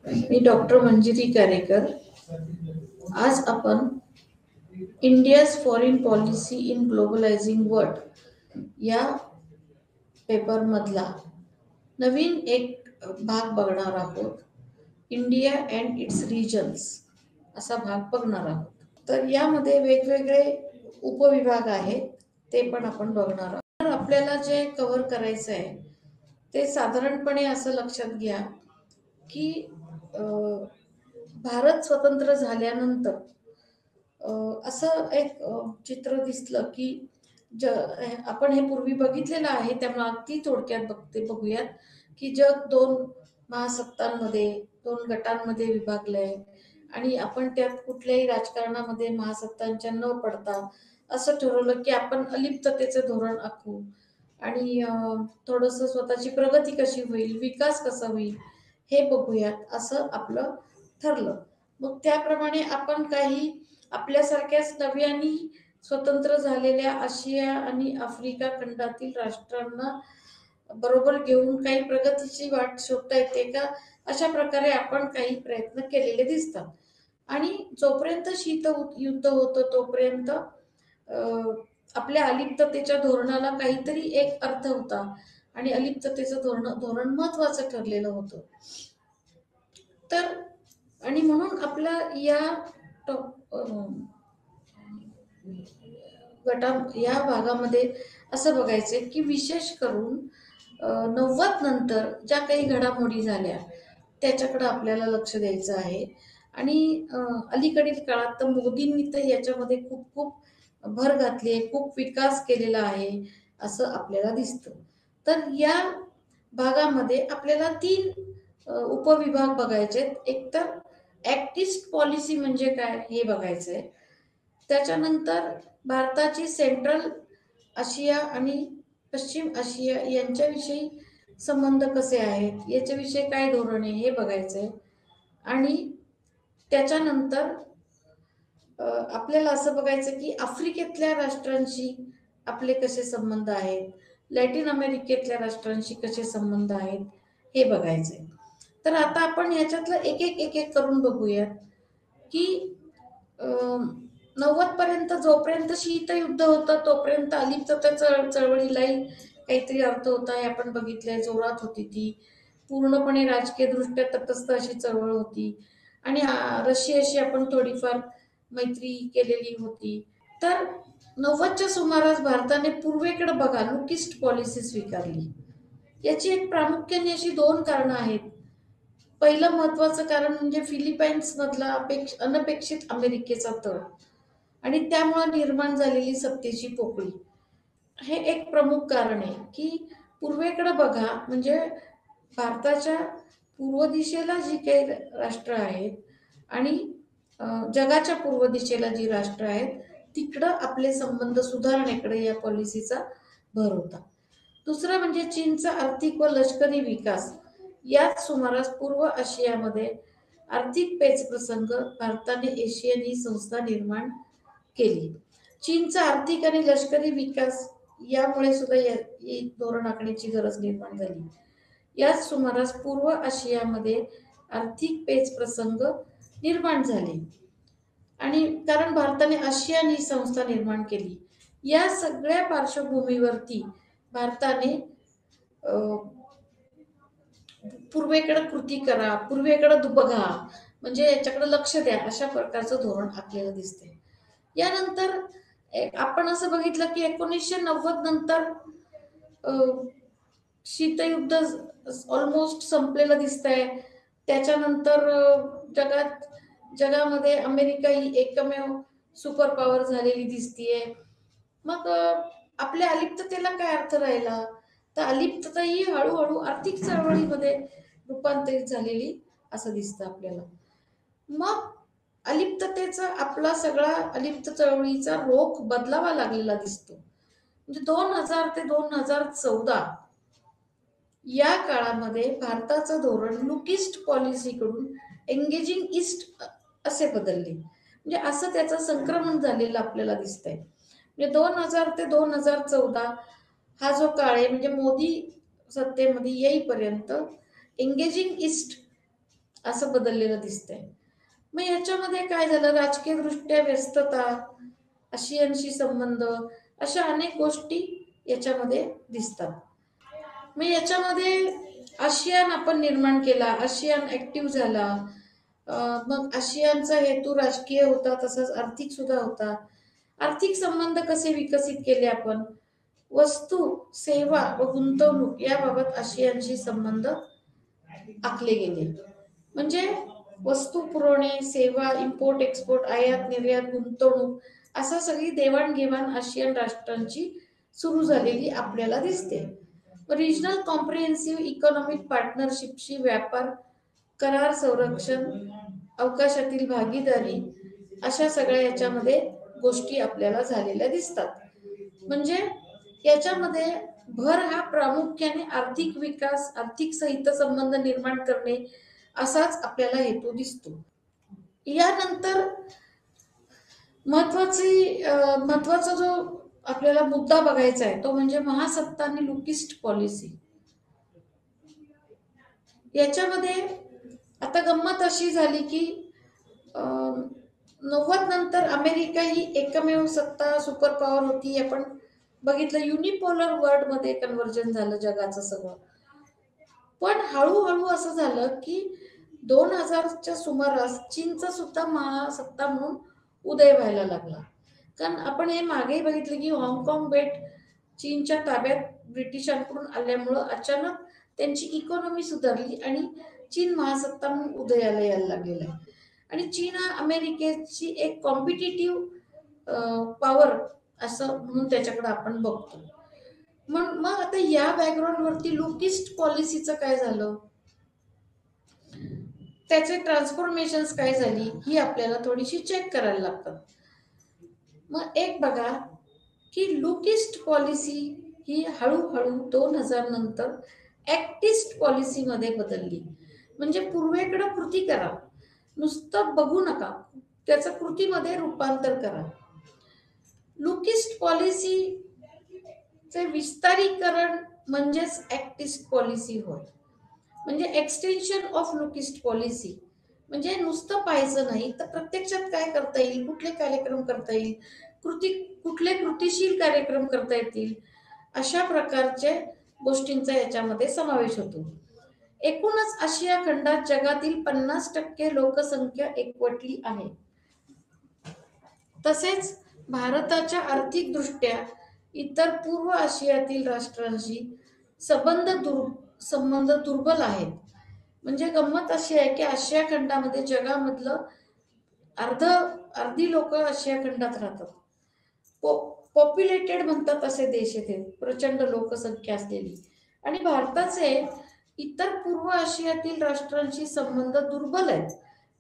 मी doctor Manjiri Karekar. आज आपण India's foreign policy in globalising world या पेपर मधला नवीन एक भाग बघणार आहोत. इंडिया अँड इट्स रिजन्स असा भाग बघणार आहोत. तर यामध्ये वेगवेगळे उपविभाग आहेत, ते पण आपण बघणार आहोत. तर आपल्याला जे कव्हर करायचं आहे ते साधारणपणे असं लक्षात घ्या की भारत स्वतंत्र झाल्यानंतर असं एक चित्र दिसलं की आपण हे पूर्वी बघितलेलं आहे, त्यामुळे अगदी थोडक्यात बघूयात की जग दोन महासत्तांमध्ये, दोन गटांमध्ये विभागलंय आणि आपण त्यात कुठल्याही राजकारणामध्ये महासत्तांच्या न पडता असं ठरवलं की आपण अलिप्ततेचं धोरण आखू आणि थोडस स्वतःची प्रगती कशी होईल, विकास कसा होईल हे बघूयात असं आपलं ठरलं. मग त्याप्रमाणे आपण काही आपल्यासारख्याच नव्याने स्वतंत्र झालेल्या आशिया आणि आफ्रिका खंडातील राष्ट्रांना बरोबर घेऊन काही प्रगतीची वाट शोधता येते का, अशा प्रकारे आपण काही प्रयत्न केलेले दिसतात. आणि जोपर्यंत शीत युद्ध होतं तोपर्यंत आपल्या अलिप्ततेच्या धोरणाला काहीतरी एक अर्थ होता आणि अलिप्ततेचं धोरण महत्वाचं ठरलेलं होतं. तर आणि म्हणून आपल्या या या भागामध्ये असं बघायचंय की विशेष करून 90 नंतर ज्या काही घडामोडी झाल्या त्याच्याकडे आपल्याला लक्ष द्यायचं आहे. आणि अलीकडील काळात तर मोदींनी तर याच्यामध्ये खूप खूप भर घातली आहे, खूप विकास केलेला आहे असं आपल्याला दिसतं. तर या भागामध्ये आपल्याला 3 उपविभाग बघायचे आहेत. एक तर ऍक्टिस्ट पॉलिसी म्हणजे काय हे बघायचंय. त्याच्यानंतर भारताची सेंट्रल आशिया आणि पश्चिम आशिया यांच्याविषयी संबंध कसे आहेत, याच्याविषयी काय धोरण आहे हे बघायचंय. आणि त्याच्यानंतर आपल्याला असं बघायचं की आफ्रिकेतल्या राष्ट्रांशी आपले कसे संबंध आहेत, लॅटिन अमेरिकेतल्या राष्ट्रांशी कसे संबंध आहेत हे बघायचंय. तर आता आपण याच्यातलं एक एक करून बघूयात की 90 पर्यंत जोपर्यंत शीतयुद्ध होतं तोपर्यंत अलिप्तता चळवळीलाही काहीतरी अर्थ होता, हे आपण बघितलंय. जोरात होती ती, पूर्णपणे राजकीय दृष्ट्या तटस्थ अशी चळवळ होती आणि रशियाशी आपण थोडीफार मैत्री केलेली होती. तर 90च्या सुमारास भारताने पूर्वेकडे बघा लुकिस्ट पॉलिसी स्वीकारली. याची एक प्रामुख्याने अशी 2 कारणं आहेत. पहिलं महत्वाचं कारण म्हणजे फिलिपाईन्स मधला अनपेक्षित अमेरिकेचा तळ आणि त्यामुळे निर्माण झालेली सत्तेची पोकळी, हे एक प्रमुख कारण आहे की पूर्वेकडे बघा. म्हणजे भारताच्या पूर्व दिशेला जी काही राष्ट्र आहेत आणि जगाच्या पूर्व दिशेला जी राष्ट्र आहेत तिकडं आपले संबंध सुधारण्याकडे या पॉलिसीचा भर होता. दुसरं म्हणजे चीनचा आर्थिक व लष्करी विकास. याच सुमारास पूर्व आशियामध्ये आर्थिक पेच प्रसंग भारताने एशियन ही संस्था निर्माण केली. चीनचा आर्थिक आणि लष्करी विकास यामुळे सुद्धा ही धोरण आखण्याची गरज निर्माण झाली. याच सुमारास पूर्व आशियामध्ये आर्थिक पेच प्रसंग निर्माण झाले आणि कारण भारताने आशियान ही संस्था निर्माण केली. या सगळ्या पार्श्वभूमीवरती भारताने पूर्वेकडे कृती करा, पूर्वेकडे बघा, म्हणजे याच्याकडे लक्ष द्या, अशा प्रकारचं धोरण आपल्याला दिसते. यानंतर आपण असं बघितलं की 1990 नंतर शीतयुद्ध ऑलमोस्ट संपलेलं दिसतंय. त्याच्यानंतर जगामध्ये अमेरिका ही एकमेव सुपर पॉवर झालेली दिसतीये. मग आपल्या अलिप्ततेला काय अर्थ राहिला, तर अलिप्तता ही हळूहळू आर्थिक चळवळीमध्ये रूपांतरित झालेली असं दिसतं आपल्याला. मग अलिप्ततेचा आपला सगळा अलिप्त चळवळीचा रोख बदलावा लागलेला दिसतो. म्हणजे 2000 ते 2014 या काळामध्ये भारताचं धोरण लुकिस्ट पॉलिसीकडून एंगेजिंग ईस्ट असे बदलले. म्हणजे असं त्याचं संक्रमण झालेलं आपल्याला दिसतंय. म्हणजे 2000 ते 2014 हा जो काळ आहे, म्हणजे मोदी सत्तेमध्ये येईपर्यंत एंगेजिंग ईस्ट असं बदललेलं दिसतंय. मग याच्यामध्ये काय झालं, राजकीय दृष्ट्या व्यस्तता, आशियानशी संबंध, अशा अनेक गोष्टी याच्यामध्ये दिसतात. मग याच्यामध्ये आशियान आपण निर्माण केला, आशियान ऍक्टिव्ह झाला. मग आशियानचा हेतू राजकीय होता, तसंच आर्थिक सुद्धा होता. आर्थिक संबंध कसे विकसित केले आपण, वस्तू, सेवा व गुंतवणूक याबाबत आशियानशी संबंध आखले गेले. म्हणजे वस्तू पुरवणे, सेवा, इम्पोर्ट एक्सपोर्ट, आयात निर्यात, गुंतवणूक, असा सगळी देवाणघेवाण आशियन राष्ट्रांची सुरू झालेली आपल्याला दिसते. रिजनल कॉम्प्रिहेन्सिव्ह इकॉनॉमिक पार्टनरशिपशी व्यापार करार, संरक्षण, अवकाशातील भागीदारी, अशा सगळ्या याच्यामध्ये गोष्टी आपल्याला झालेल्या दिसतात. म्हणजे याच्यामध्ये भर हा प्रामुख्याने आर्थिक विकास, आर्थिक सहित संबंध निर्माण करणे असाच आपल्याला हेतू दिसतो. यानंतर महत्वाचा जो आपल्याला मुद्दा बघायचा आहे तो म्हणजे महासत्ता आणि लुकिस्ट पॉलिसी. याच्यामध्ये आता गंमत अशी झाली की 90 नंतर अमेरिका ही एकमेव सत्ता, सुपर पॉवर होती. आपण बघितलं युनिपोलर वर्ल्ड मध्ये कन्व्हर्जन झालं जगाचं सगळं. पण हळूहळू असं झालं की 2000च्या सुमारास चीनचा सुद्धा महासत्ता म्हणून उदय व्हायला लागला. कारण आपण हे मागेही बघितलं की हाँगकाँग बेट चीनच्या ताब्यात ब्रिटिशांकडून आल्यामुळं अचानक त्यांची इकॉनॉमी सुधारली आणि चीन महासत्ता म्हणून उदयाला यायला लागलेला आहे. आणि चीन हा अमेरिकेची एक कॉम्पिटिटिव्ह पॉवर असं म्हणून त्याच्याकडे आपण बघतो. मग आता या बॅकग्राऊंड वरती लुकिस्ट पॉलिसीचं काय झालं, त्याचे ट्रान्सफॉर्मेशन्स काय झाली, ही आपल्याला थोडीशी चेक करायला लागतात. मग एक बघा की लुकिस्ट पॉलिसी ही हळूहळू 2000 नंतर ऍक्टिस्ट पॉलिसीमध्ये बदलली. म्हणजे पूर्वेकडे कृती करा, नुसतं बघू नका, त्याचं कृतीमध्ये रूपांतर करा. लुकिस्ट पॉलिसीचे विस्तारीकरण म्हणजेच ऍक्टिस्ट पॉलिसी होय. म्हणजे एक्सटेन्शन ऑफ लुकिस्ट पॉलिसी म्हणजे नुसतं पाहायचं नाही तर प्रत्यक्षात काय करता येईल, कुठले कार्यक्रम करता येईल, कुठले कृतीशील कार्यक्रम करता येतील, अशा प्रकारच्या गोष्टींचा याच्यामध्ये समावेश होतो. एकूणच आशिया खंडात जगातील 50% लोकसंख्या एकवटली आहे. तसेच भारताच्या आर्थिक दृष्ट्या इतर पूर्व आशियातील राष्ट्रांशी संबंध दुर्बल आहेत. म्हणजे गंमत अशी आहे की आशिया खंडामध्ये जगामधलं अर्धी लोक आशिया खंडात राहतात. पॉप्युलेटेड म्हणतात असे देश आहेत, प्रचंड लोकसंख्या असलेली. आणि भारताचे इतर पूर्व आशियातील राष्ट्रांशी संबंध दुर्बल आहेत,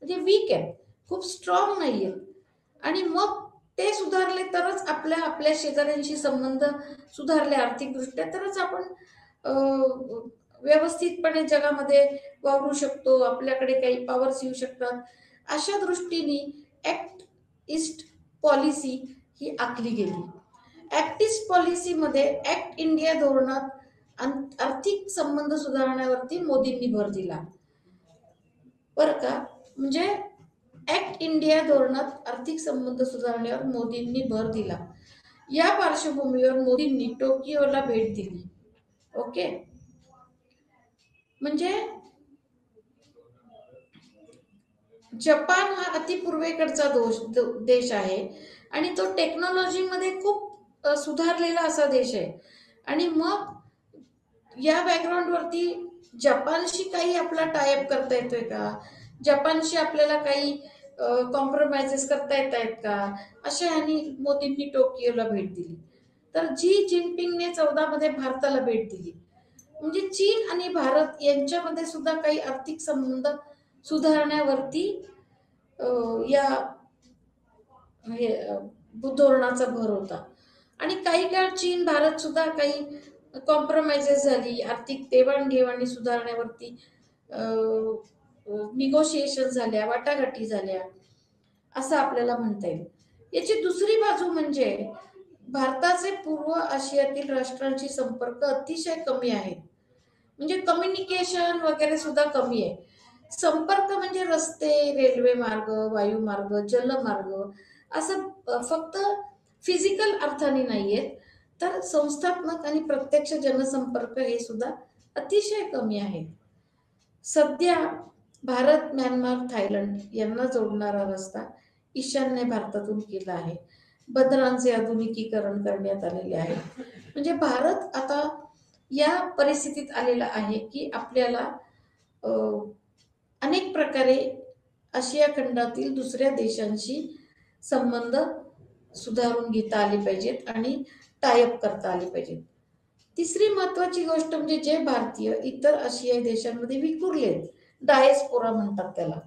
म्हणजे वीक आहेत, खूप स्ट्रॉंग नाही आहेत. आणि मग ते सुधारले तरच आपल्या शेजाऱ्यांशी संबंध सुधारले आर्थिकदृष्ट्या तरच आपण व्यवस्थितपणे जगामध्ये वावरू शकतो, आपल्याकडे काही पॉवर्स येऊ शकतात. अशा दृष्टीने ऍक्ट ईस्ट पॉलिसी ही आखली गेली. ऍक्ट ईस्ट पॉलिसीमध्ये ऍक्ट इंडिया धोरणात आर्थिक संबंध सुधारण्यावरती मोदींनी भर दिला बरं का. म्हणजे ऍक्ट इंडिया धोरणात आर्थिक संबंध सुधारण्यावर मोदींनी भर दिला. या पार्श्वभूमीवर मोदींनी टोकियोला भेट दिली. ओके, म्हणजे जपान हा अतिपूर्वेकडचा देश आहे आणि तो टेक्नॉलॉजीमध्ये खूप सुधारलेला असा देश आहे. आणि मग या बॅकग्राऊंड वरती जपानशी काही आपला टायअप करता येतोय का, जपानशी आपल्याला काही कॉम्प्रोमाइजेस करता येत आहेत का, अशा ह्यानी मोदींनी टोकियोला भेट दिली. तर जी जिनपिंगने 14 मध्ये भारताला भेट दिली. म्हणजे चीन आणि भारत यांच्यामध्ये सुद्धा काही आर्थिक संबंध सुधारण्यावरती या धोरणाचा भर होता. आणि काही काळ चीन भारत सुद्धा काही कॉम्प्रोमाइजेस झाली, आर्थिक देवाणघेवाणी सुधारण्यावरती निगोशिएशन झाल्या, वाटाघाटी झाल्या, असं आपल्याला म्हणता येईल. याची दुसरी बाजू म्हणजे भारताचे पूर्व आशियातील राष्ट्रांशी संपर्क अतिशय कमी आहेत. म्हणजे कम्युनिकेशन वगैरे सुद्धा कमी आहे. संपर्क म्हणजे रस्ते, रेल्वे मार्ग, वायुमार्ग, जलमार्ग असं फक्त फिजिकल अर्थाने नाहीयेत, तर संस्थात्मक आणि प्रत्यक्ष जनसंपर्क हे सुद्धा अतिशय कमी आहे. सध्या भारत, म्यानमार, थायलंड यांना जोडणारा रस्ता ईशान्य भारतातून केला आहे. बंदरांचे आधुनिकीकरण करण्यात आलेले आहे. म्हणजे भारत आता या परिस्थितीत आलेला आहे की आपल्याला अ, अनेक प्रकारे आशिया खंडातील दुसऱ्या देशांशी संबंध सुधारून घेता आले पाहिजेत आणि टायअप करता आले पाहिजेत. तिसरी महत्वाची गोष्ट म्हणजे जे भारतीय इतर आशियाई देशांमध्ये विखुरलेत, डायस्पोरा म्हणतात त्याला,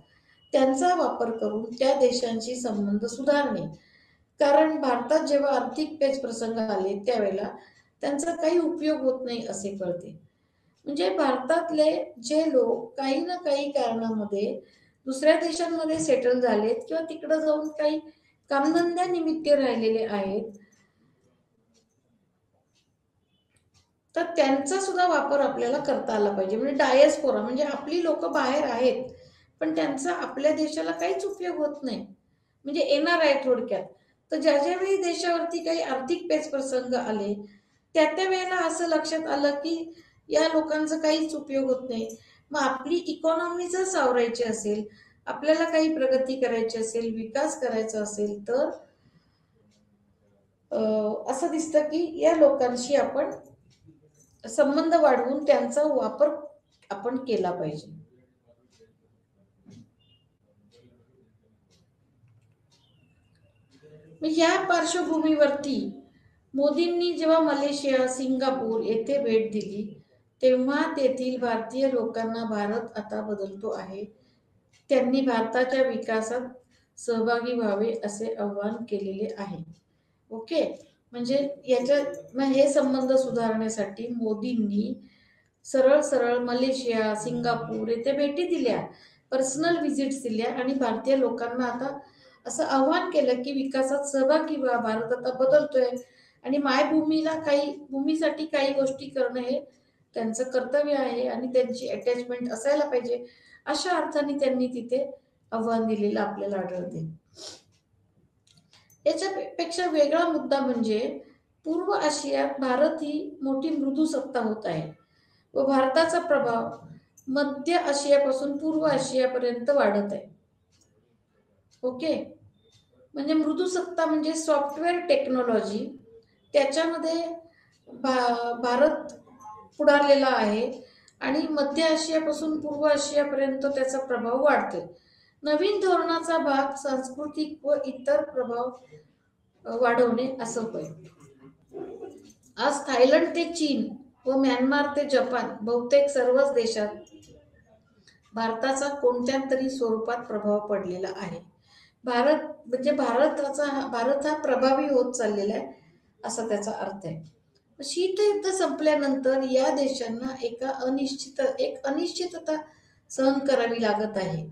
त्यांचा वापर करून त्या देशांशी संबंध सुधारणे. कारण भारतात जेव्हा आर्थिक पेच प्रसंग आले त्यावेळेला त्यांचा काही उपयोग होत नाही असे कळते. म्हणजे भारतातले जे लोक काही ना काही कारणामध्ये दुसऱ्या देशांमध्ये सेटल झालेत किंवा तिकडे जाऊन काही कामधंद्यानिमित्त राहिलेले आहेत, तर त्यांचा सुद्धा वापर आपल्याला करता आला पाहिजे. म्हणजे डायस्पोरा म्हणजे आपली लोक बाहेर आहेत पण त्यांचा आपल्या देशाला काहीच उपयोग होत नाही, म्हणजे येणार आहे थोडक्यात. तर ज्या ज्यावेळी देशावरती काही आर्थिक पेच प्रसंग आले त्या वेळेला असं लक्षात आलं की या लोकांचा काहीच उपयोग होत नाही. मग आपली इकॉनॉमी जर सावरायची असेल, आपल्याला काही प्रगती करायची असेल, विकास करायचा असेल, तर असं दिसतं की या लोकांशी आपण संबंध वाढवून त्यांचा वापर आपण केला पाहिजे. मग या पार्श्वभूमीवरती मोदींनी जेव्हा मलेशिया, सिंगापूर येथे भेट दिली तेव्हा तेथील भारतीय लोकांना भारत आता बदलतो आहे, त्यांनी भारताच्या विकासात सहभागी व्हावे असे आवाहन केलेले आहे. ओके. म्हणजे याच्या हे संबंध सुधारण्यासाठी मोदींनी सरळ सरळ मलेशिया, सिंगापूर येथे भेटी दिल्या, पर्सनल व्हिजिट्स दिल्या आणि भारतीय लोकांना आता असं आव्हान केलं की विकासात सहभागी व्हा, भारत आता बदलतोय आणि मायभूमीला काही भूमीसाठी काही गोष्टी करणं हे त्यांचं कर्तव्य आहे आणि त्यांची अटॅचमेंट असायला पाहिजे, अशा अर्थाने त्यांनी तिथे आव्हान दिलेलं आपल्याला आढळते. याच्यापेक्षा वेगळा मुद्दा म्हणजे पूर्व आशियात भारत ही मोठी मृदू सत्ता होत आहे व भारताचा प्रभाव मध्य आशियापासून पूर्व आशियापर्यंत वाढत आहे. ओके. म्हणजे मृदू सत्ता म्हणजे सॉफ्टवेअर टेक्नॉलॉजी, त्याच्यामध्ये भारत पुढारलेला आहे आणि मध्य आशियापासून पूर्व आशियापर्यंत त्याचा प्रभाव वाढतोय. नवीन धोरणाचा भाग सांस्कृतिक व इतर प्रभाव वाढवणे असं होय. आज थायलंड ते चीन व म्यानमार ते जपान बहुतेक सर्वच देशात भारताचा कोणत्या तरी स्वरूपात प्रभाव पडलेला आहे. भारत म्हणजे भारत हा प्रभावी होत चाललेला आहे असा त्याचा अर्थ आहे. शीतयुद्ध संपल्यानंतर या देशांना एक अनिश्चितता सहन करावी लागत आहे.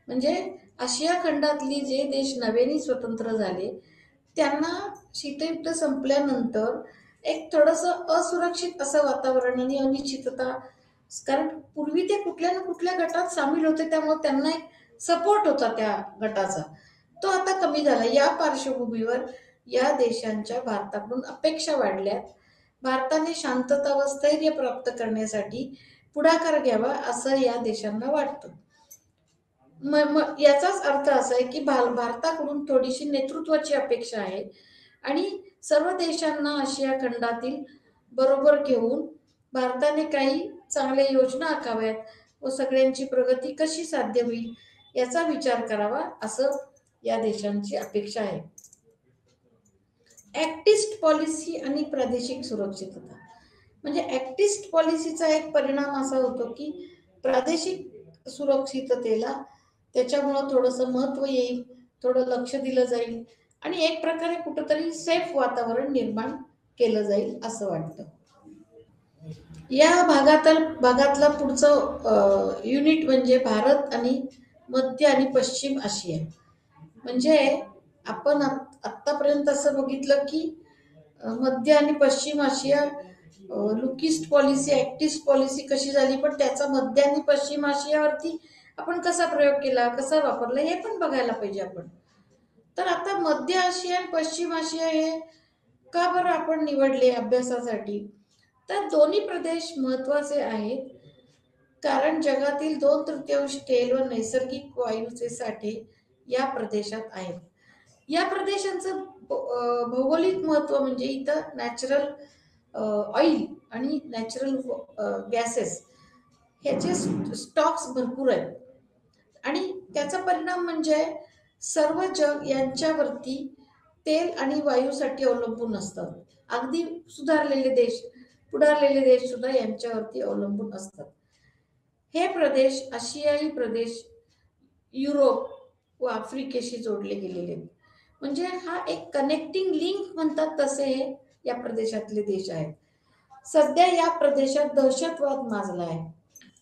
म्हणजे आशिया खंडातली जे देश नव्याने स्वतंत्र झाले त्यांना शीतयुद्ध संपल्यानंतर एक थोडस असुरक्षित असं वातावरण आणि अनिश्चितता, कारण पूर्वी ते कुठल्या ना कुठल्या गटात सामील होते त्यामुळे त्यांना एक सपोर्ट होता त्या गटाचा, तो आता कमी झाला. या पार्श्वभूमीवर या देशांच्या भारताकडून अपेक्षा वाढल्यात. भारताने शांतता व स्थैर्य प्राप्त करण्यासाठी पुढाकार घ्यावा असं या देशांना वाटतं. याचाच अर्थ असा आहे की भारताकडून थोडीशी नेतृत्वाची अपेक्षा आहे आणि सर्व देशांना आशिया खंडातील बरोबर घेऊन भारताने काही चांगल्या योजना आखाव्यात व सगळ्यांची प्रगती कशी साध्य होईल याचा विचार करावा असं या देशांची अपेक्षा आहे. ऍक्टिस्ट पॉलिसी आणि प्रादेशिक सुरक्षितता म्हणजे ऍक्टिस्ट पॉलिसीचा एक परिणाम असा होतो की प्रादेशिक सुरक्षिततेला त्याच्यामुळं थोडंसं महत्व येईल, थोडं लक्ष दिलं जाईल आणि एक प्रकारे कुठंतरी सेफ वातावरण निर्माण केलं जाईल असं वाटतं. या भागातला पुढचं युनिट म्हणजे भारत आणि मध्य आणि पश्चिम आशिया. म्हणजे आपण आतापर्यंत असं बघितलं की मध्य आणि पश्चिम आशिया लुकिस्ट पॉलिसी, ऍक्टिस्ट पॉलिसी कशी झाली, पण त्याचा मध्य आणि पश्चिम आशियावरती आपण कसा प्रयोग केला, कसा वापरला, हे पण बघायला पाहिजे आपण. तर आता मध्य आशिया आणि पश्चिम आशिया हे का बरं आपण निवडले अभ्यासासाठी? तर दोन्ही प्रदेश महत्वाचे आहेत, कारण जगातील 2/3 तेल व नैसर्गिक वायूचे साठे या प्रदेशात आहेत. या प्रदेशांचं भौगोलिक महत्व म्हणजे इथं नॅचरल ऑइल आणि नॅचरल गॅसेस ह्याचे स्टॉक्स भरपूर आहेत, आणि त्याचा परिणाम म्हणजे सर्व जग यांच्यावरती तेल आणि वायूसाठी अवलंबून असतात. अगदी सुधारलेले देश, पुढारलेले देश सुद्धा यांच्यावरती अवलंबून असतात. हे प्रदेश आशियाई प्रदेश युरोप व आफ्रिकेशी जोडले गेलेले आहेत. म्हणजे हा एक कनेक्टिंग लिंक म्हणतात तसे हे या प्रदेशातले देश आहेत. सध्या या प्रदेशात दहशतवाद माजला आहे,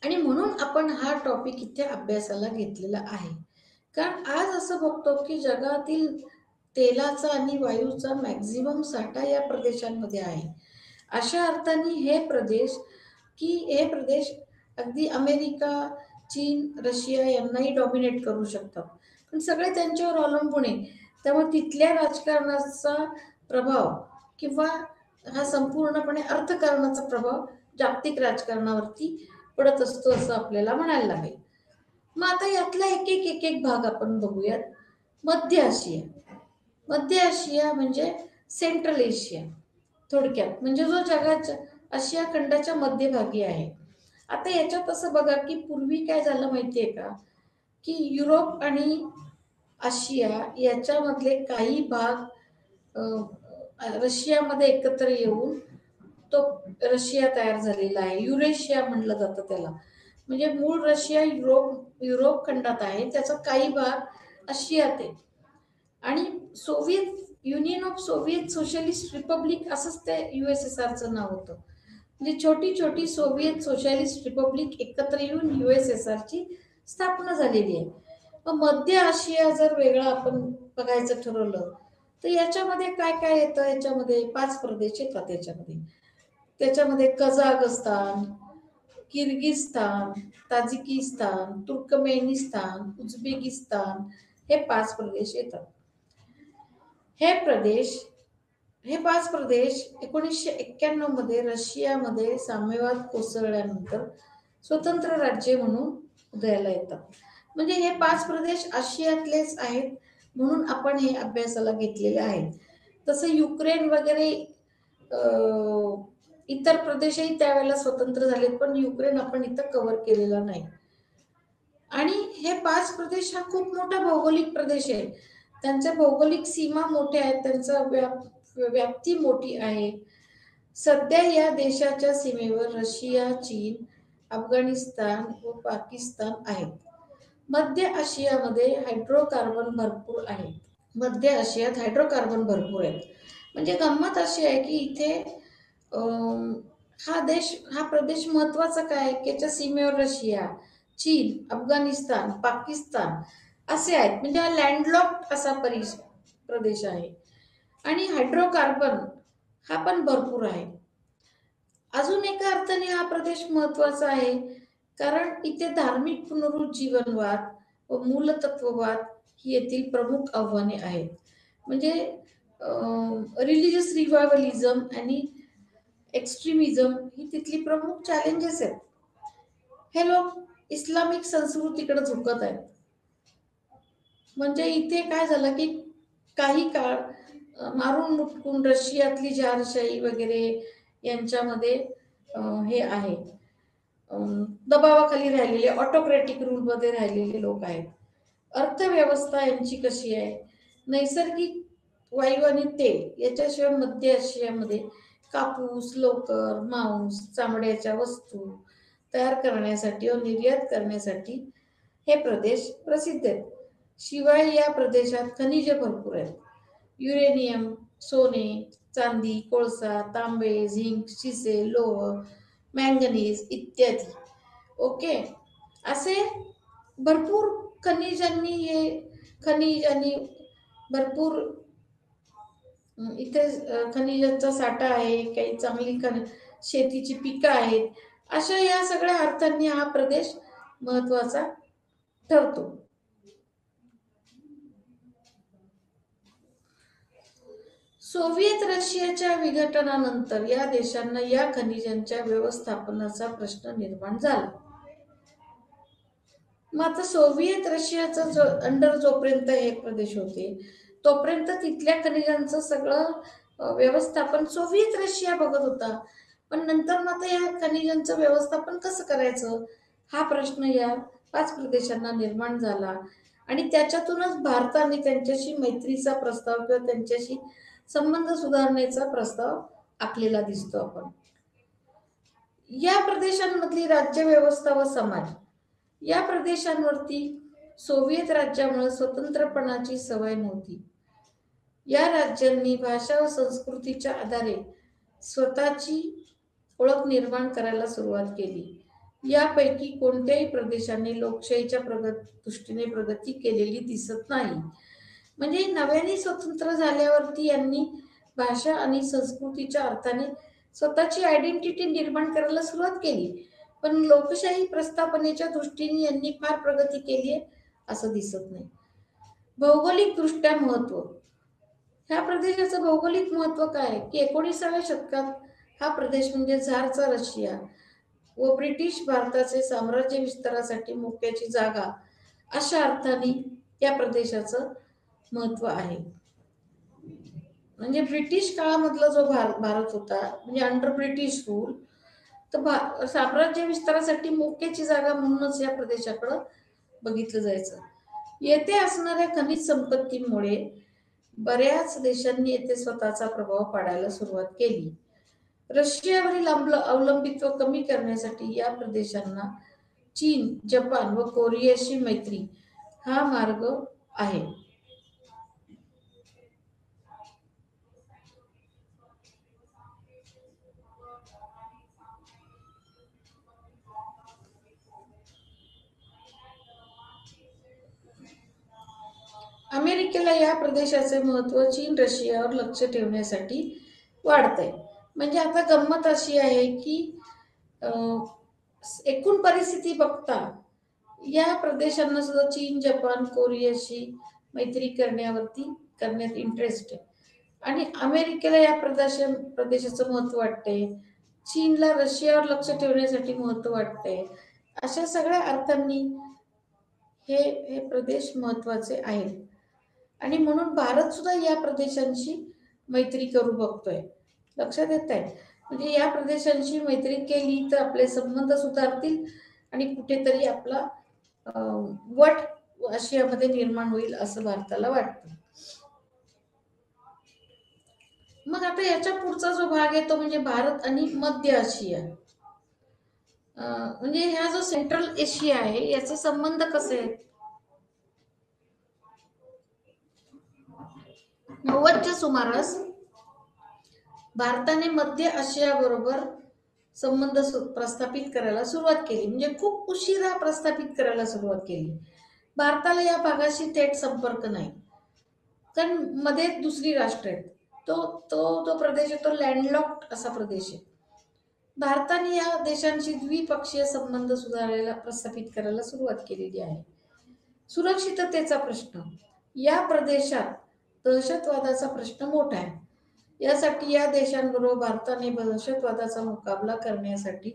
आणि म्हणून आपण हा टॉपिक इथे अभ्यासाला घेतलेला आहे. कारण आज असं बघतो की जगातील तेलाचा आणि वायूचा मॅक्झिमम साठा या प्रदेशांमध्ये आहे. अशा अर्थाने हे प्रदेश अगदी अमेरिका, चीन, रशिया यांनाही डॉमिनेट करू शकतात, पण सगळे त्यांच्यावर अवलंबून आहे. त्यामुळे तिथल्या राजकारणाचा प्रभाव किंवा हा संपूर्णपणे अर्थकारणाचा प्रभाव जागतिक राजकारणावरती पडत असतो असं आपल्याला म्हणायला लागेल. मग आता यातला एक एक भाग आपण बघूयात. मध्य आशिया. मध्य आशिया म्हणजे सेंट्रल एशिया, थोडक्यात म्हणजे जो जगाच्या आशिया खंडाच्या मध्यभागी आहे. आता याच्यात असं बघा की पूर्वी काय झालं माहितीये का, की युरोप आणि आशिया याच्यामधले काही भाग रशियामध्ये एकत्र येऊन तो रशिया तयार झालेला आहे. युरेशिया म्हणलं जातं त्याला. म्हणजे मूळ रशिया युरोप खंडात आहे, त्याचा काही भाग आशियात आहे. आणि Soviet union of Soviet socialist Republic असंच ते USSRचं नाव होतं. म्हणजे छोटी छोटी सोव्हिएत सोशलिस्ट रिपब्लिक एकत्र येऊन USSRची स्थापना झालेली आहे. मग मध्य आशिया जर वेगळा आपण बघायचं ठरवलं तर याच्यामध्ये काय काय येतं, याच्यामध्ये 5 प्रदेश येतात. त्याच्यामध्ये Kazakhstan, Kyrgyzstan, Tajikistan, Turkmenistan, Uzbekistan हे 5 प्रदेश येतात. हे 5 प्रदेश 1991 मध्ये रशियामध्ये साम्यवाद कोसळल्यानंतर स्वतंत्र राज्य म्हणून उदयाला येतात. म्हणजे हे 5 प्रदेश आशियातलेच आहेत, म्हणून आपण हे अभ्यासाला घेतलेले आहेत. तसं युक्रेन वगैरे इतर प्रदेशही त्यावेळेला स्वतंत्र झालेत, पण युक्रेन आपण इथं कव्हर केलेला नाही. आणि हे 5 प्रदेश हा खूप मोठा भौगोलिक प्रदेश आहे. त्यांच्या भौगोलिक सीमा मोठ्या आहेत, त्यांचा व्याप्ती मोठी आहे. सध्या या देशाच्या सीमेवर रशिया, चीन, अफगाणिस्तान व पाकिस्तान आहेत. मध्य आशियामध्ये हायड्रोकार्बन भरपूर आहेत. मध्य आशियात हायड्रोकार्बन भरपूर आहेत. म्हणजे गंमत अशी आहे की इथे हा प्रदेश महत्वाचा काय की याच्या सीमेवर रशिया, चीन, अफगाणिस्तान, पाकिस्तान असे आहेत. म्हणजे हा लँडलॉक्ड असा प्रदेश आहे. आणि हायड्रोकार्बन हा पण भरपूर आहे. अजून एका अर्थाने हा प्रदेश महत्वाचा आहे, कारण इथे धार्मिक पुनरुज्जीवनवाद व मूलतत्ववाद ही येथील प्रमुख आव्हाने आहेत. म्हणजे रिलिजियस रिवायवलिझम आणि एक्स्ट्रीमिझम ही तिथली प्रमुख चॅलेंजेस आहेत. हे लोक इस्लामिक संस्कृतीकडे झुकत आहेत. म्हणजे इथे काय झालं की काही काळ मारून मुटकून रशियातली जारशाही वगैरे यांच्यामध्ये हे आहे, दबावाखाली राहिलेले ऑटोक्रेटिक रूलमध्ये राहिलेले लोक आहेत. अर्थव्यवस्था यांची कशी आहे, नैसर्गिक वायू आणि तेल याच्याशिवाय मध्य आशियामध्ये कापूस, लोकर, मांस, चामड्याच्या वस्तू तयार करण्यासाठी व निर्यात करण्यासाठी हे प्रदेश प्रसिद्ध आहेत. शिवाय या प्रदेशात खनिजे भरपूर आहेत. युरेनियम, सोने, चांदी, कोळसा, तांबे, झिंक, शिसे, लोह, मॅंगनीज इत्यादी. ओके, असे भरपूर खनिज आणि भरपूर इथे खनिजांचा साठा आहे. काही चांगली शेतीची पिकं आहेत. अशा या सगळ्या अर्थांनी हा प्रदेश महत्वाचा ठरतो. सोव्हिएत रशियाच्या विघटनानंतर या देशांना या खनिजांच्या व्यवस्थापनाचा प्रश्न निर्माण झाला. मग आता सोव्हिएत रशियाचा अंडर जोपर्यंत हे प्रदेश होते तोपर्यंत तिथल्या खनिजांचं सगळं व्यवस्थापन सोव्हिएत रशिया बघत होता. पण नंतर मात्र या खनिजांचं व्यवस्थापन कसं करायचं हा प्रश्न या 5 प्रदेशांना निर्माण झाला आणि त्याच्यातूनच भारताने त्यांच्याशी मैत्रीचा प्रस्ताव किंवा त्यांच्याशी संबंध सुधारण्याचा प्रस्ताव आखलेला दिसतो आपण. या प्रदेशांमधली राज्यव्यवस्था व समाज या प्रदेशांवरती सोव्हिएत राज्यामुळे स्वतंत्रपणाची सवय नव्हती. या राज्यांनी भाषा व संस्कृतीच्या आधारे स्वतःची ओळख निर्माण करायला सुरुवात केली. यापैकी कोणत्याही प्रदेशाने लोकशाहीच्या दृष्टीने प्रगती केलेली दिसत नाही. म्हणजे नव्याने स्वतंत्र झाल्यावरती यांनी भाषा आणि संस्कृतीच्या अर्थाने स्वतःची आयडेंटिटी निर्माण करायला सुरुवात केली, पण लोकशाही प्रस्थापनेच्या दृष्टीने यांनी फार प्रगती केली आहे असं दिसत नाही. भौगोलिक दृष्ट्या महत्व ह्या प्रदेशाचं भौगोलिक महत्व काय की 19व्या शतकात हा प्रदेश म्हणजे झारचा रशिया व ब्रिटिश भारताचे साम्राज्य विस्तारासाठी मोक्याची जागा अशा अर्थाने या प्रदेशाचं महत्व आहे. म्हणजे ब्रिटिश काळामधला जो भारत होता म्हणजे अंडर ब्रिटिश रूल तर साम्राज्य विस्तारासाठी मोक्याची जागा म्हणूनच या प्रदेशाकडे बघितलं जायचं. येथे असणाऱ्या खनिज संपत्तीमुळे बऱ्याच देशांनी येथे स्वतःचा प्रभाव पाडायला सुरुवात केली. रशियावरील अवलंबित्व कमी करण्यासाठी या प्रदेशांना चीन, जपान व कोरियाशी मैत्री हा मार्ग आहे. अमेरिकेला या प्रदेशाचे महत्व चीन रशियावर लक्ष ठेवण्यासाठी वाढतंय. म्हणजे आता गंमत अशी आहे की एकूण परिस्थिती बघता या प्रदेशांना सुद्धा चीन, जपान, कोरियाशी मैत्री करण्यात इंटरेस्ट आहे आणि अमेरिकेला या प्रदेशाचं महत्व वाटतंय, चीनला रशियावर लक्ष ठेवण्यासाठी महत्व वाटतंय. अशा सगळ्या अर्थांनी हे प्रदेश महत्वाचे आहेत आणि म्हणून भारत सुद्धा या प्रदेशांशी मैत्री करू बघतोय. लक्षात येत आहे. म्हणजे या प्रदेशांशी मैत्री केली तर आपले संबंध सुधारतील आणि कुठेतरी आपला वट आशियामध्ये निर्माण होईल असं भारताला वाटतं. मग आता याच्या पुढचा जो भाग आहे तो म्हणजे भारत आणि मध्य आशिया. म्हणजे ह्या जो सेंट्रल एशिया आहे याचा संबंध कसे आहेत. 90च्या सुमारास भारताने मध्य आशिया बरोबर संबंध प्रस्थापित करायला सुरुवात केली. म्हणजे खूप उशिरा प्रस्थापित करायला सुरुवात केली. भारताला या भागाशी थेट संपर्क नाही कारण मध्ये दुसरी राष्ट्र आहेत. तो प्रदेश आहे तो लँडलॉक्ड असा प्रदेश आहे. भारताने या देशांशी द्विपक्षीय संबंध सुधारायला प्रस्थापित करायला सुरुवात केलेली आहे. सुरक्षिततेचा प्रश्न या प्रदेशात दहशतवादाचा प्रश्न मोठा आहे. यासाठी या देशांबरोबर भारताने दहशतवादाचा मुकाबला करण्यासाठी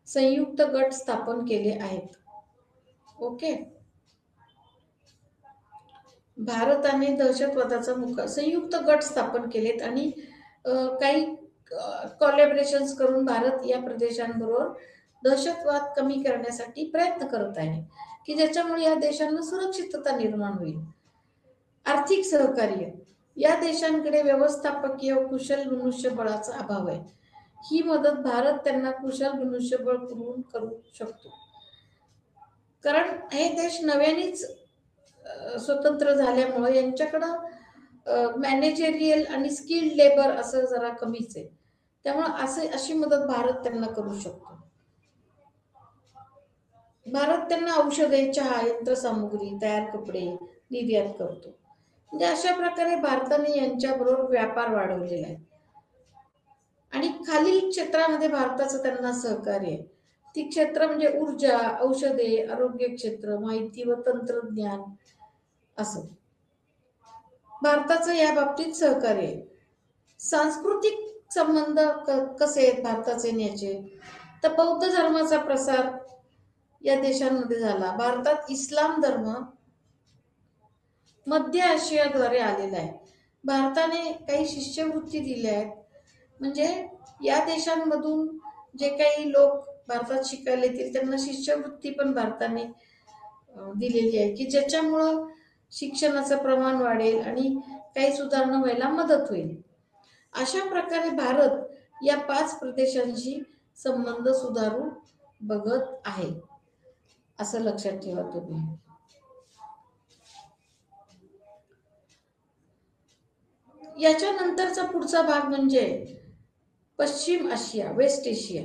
संयुक्त गट स्थापन केले आहेत. ओके, भारताने दहशतवादाचा संयुक्त गट स्थापन केलेत आणि काही कोलॅबोरेशन्स करून भारत या प्रदेशांबरोबर दहशतवाद कमी करण्यासाठी प्रयत्न करत आहे की ज्याच्यामुळे या देशांना सुरक्षितता निर्माण होईल. आर्थिक सहकार्य या देशांकडे व्यवस्थापकीय कुशल मनुष्यबळाचा अभाव आहे. ही मदत भारत त्यांना कुशल मनुष्यबळ पुरवून करू शकतो. कारण हे देश नव्यानेच स्वतंत्र झाल्यामुळे यांच्याकडं मॅनेजरियल आणि स्किल्ड लेबर असं जरा कमीच आहे. त्यामुळे अशी मदत भारत त्यांना करू शकतो. भारत त्यांना औषधे, चहा, यंत्रसामुग्री, तयार कपडे निर्यात करतो. म्हणजे अशा प्रकारे भारताने यांच्याबरोबर व्यापार वाढवलेला आहे आणि खालील क्षेत्रामध्ये भारताचं त्यांना सहकार्य आहे. ती क्षेत्र म्हणजे ऊर्जा, औषधे, आरोग्य क्षेत्र, माहिती व तंत्रज्ञान असं. भारताचं या बाबतीत सहकार्य आहे. सांस्कृतिक संबंध कसे आहेत भारताचे आणि याचे, तर बौद्ध धर्माचा प्रसार या देशांमध्ये झाला. भारतात इस्लाम धर्म मध्य आशियाद्वारे आलेला आहे. भारताने काही शिष्यवृत्ती दिल्या आहेत, म्हणजे या देशांमधून जे काही लोक भारतात शिकायला येतील त्यांना शिष्यवृत्ती पण भारताने दिलेली आहे, की ज्याच्यामुळं शिक्षणाचं प्रमाण वाढेल आणि काही सुधारणा व्हायला मदत होईल. अशा प्रकारे भारत या 5 प्रदेशांशी संबंध सुधारू बघत आहे, असं लक्षात ठेवा तुम्ही. याच्यानंतरचा पुढचा भाग म्हणजे पश्चिम आशिया, वेस्ट एशिया.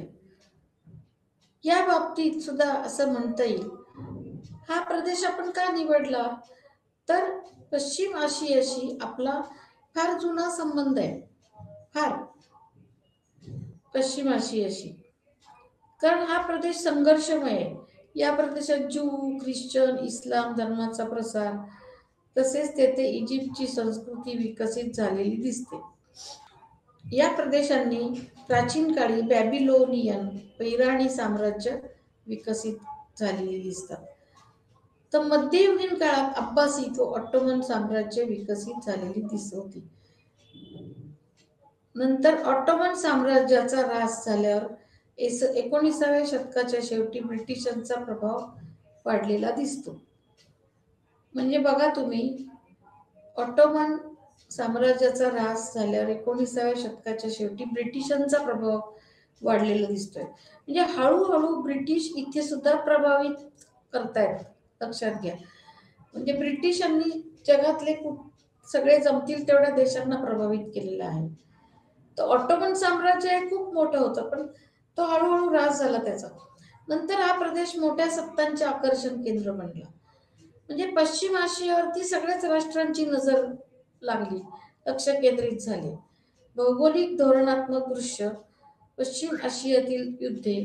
या बाबतीत सुद्धा असं म्हणता येईल, हा प्रदेश आपण का निवडला, तर पश्चिम आशियाशी आपला फार जुना संबंध आहे, फार पश्चिम आशियाशी. कारण हा प्रदेश संघर्षमय आहे. या प्रदेशात ज्यू, ख्रिश्चन, इस्लाम धर्माचा प्रसार, तसेच तेथे इजिप्तची संस्कृती विकसित झालेली दिसते. या प्रदेशांनी प्राचीन काळी बॅबिलोनियन व इराणी साम्राज्य विकसित झालेली दिसतात. तर मध्ययुगीन काळात अब्बासीद व ऑटोमन साम्राज्य विकसित झालेली दिसत होती. नंतर ऑटोमन साम्राज्याचा ऱ्हास झाल्यावर 19व्या शतकाच्या शेवटी ब्रिटिशांचा प्रभाव वाढलेला दिसतो. म्हणजे बघा तुम्ही, ऑटोमन साम्राज्याचा ऱ्हास झाल्यावर 19व्या शतकाच्या शेवटी ब्रिटिशांचा प्रभाव वाढलेला दिसतोय. म्हणजे हळूहळू ब्रिटिश इथे सुद्धा प्रभावित करतायत, लक्षात घ्या. म्हणजे ब्रिटिशांनी जगातले सगळे जमतील तेवढ्या देशांना प्रभावित केलेलं आहे. तर ऑटोमन साम्राज्य हे खूप मोठं होतं, पण तो हळूहळू ऱ्हास झाला त्याचा. नंतर हा प्रदेश मोठ्या सत्तांचे आकर्षण केंद्र बनला. म्हणजे पश्चिम आशियावरती सगळ्याच राष्ट्रांची नजर लागली, लक्ष केंद्रित झाले. भौगोलिक धोरणात्मक दृश्य, पश्चिम आशियातील युद्धे,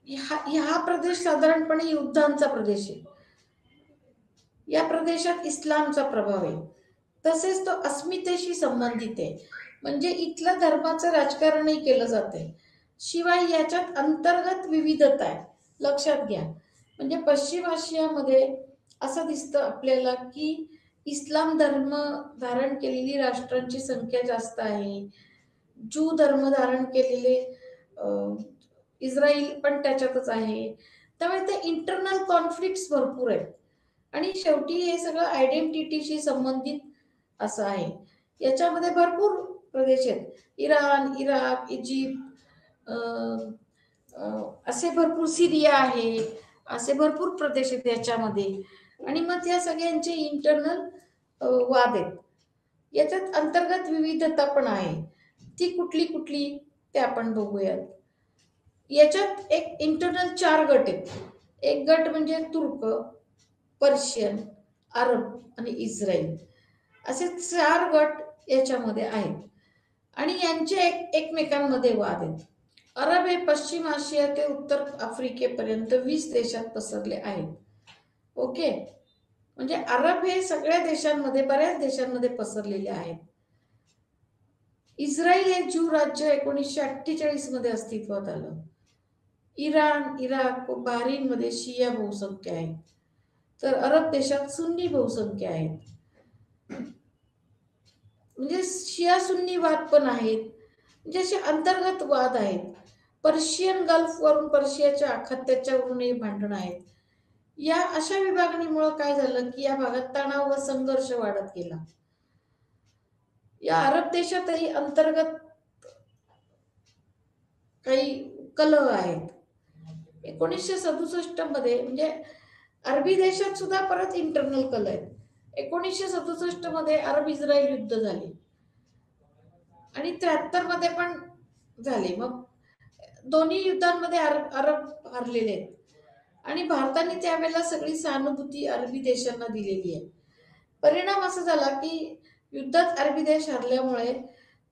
हा प्रदेश साधारणपणे युद्धांचा प्रदेश आहे. या प्रदेशात इस्लामचा प्रभाव आहे, तसेच तो अस्मितेशी संबंधित आहे. म्हणजे इथल्या धर्माचं राजकारणही केलं जाते. शिवाय याच्यात अंतर्गत विविधता आहे, लक्षात घ्या. म्हणजे पश्चिम आशियामध्ये असं दिसतं आपल्याला की इस्लाम धर्म धारण केलेली राष्ट्रांची संख्या जास्त आहे. ज्यू धर्म धारण केलेले इस्रायल पण त्याच्यातच आहे. त्यामुळे ते इंटरनल कॉन्फ्लिक्ट्स भरपूर आहेत. आणि शेवटी हे सगळं आयडेंटिटीशी संबंधित असं आहे. याच्यामध्ये भरपूर प्रदेश आहेत, इराण, इराक, इजिप्त, असे भरपूर, सिरिया आहे, असे भरपूर प्रदेश आहेत याच्यामध्ये. आणि मग या सगळ्यांचे इंटरनल वाद आहेत. याच्यात अंतर्गत विविधता पण आहे. ती कुठली कुठली ते आपण बघूयात. याच्यात एक इंटरनल 4 गट आहेत. एक गट म्हणजे तुर्क, पर्शियन, अरब आणि इस्रायल, असे 4 गट याच्यामध्ये आहेत. आणि यांचे एकमेकांमध्ये वाद आहेत. अरब हे पश्चिम आशिया ते उत्तर आफ्रिकेपर्यंत 20 देशात पसरले आहेत. ओके, म्हणजे अरब हे सगळ्या देशांमध्ये, बऱ्याच देशांमध्ये पसरलेले आहेत. इस्रायल हे ज्यू राज्य 1948 मध्ये अस्तित्वात आलं. इराण, इराक व बहरीन मध्ये शिया बहुसंख्य आहेत, तर अरब देशात सुन्नी बहुसंख्य आहेत. म्हणजे शिया सुन्नी वाद पण आहेत, म्हणजे असे अंतर्गत वाद आहेत. पर्शियन गल्फ वरून, पर्शियाच्या आखात्याच्यावरूनही भांडण आहेत. या अशा विभागणीमुळे काय झालं की या भागात तणाव व संघर्ष वाढत गेला. या अरब देशातही अंतर्गत काही कलह आहेत. 1967 मध्ये म्हणजे अरबी देशात सुद्धा परत इंटरनल कलह आहेत. 1967 मध्ये अरब इस्रायल युद्ध झाले आणि 73 मध्ये पण झाले. मग दोन्ही युद्धांमध्ये अरब हरलेले आहेत. आणि भारताने त्यावेळेला सगळी सहानुभूती अरबी देशांना दिलेली आहे. परिणाम असा झाला की युद्धात अरबी देश हरल्यामुळे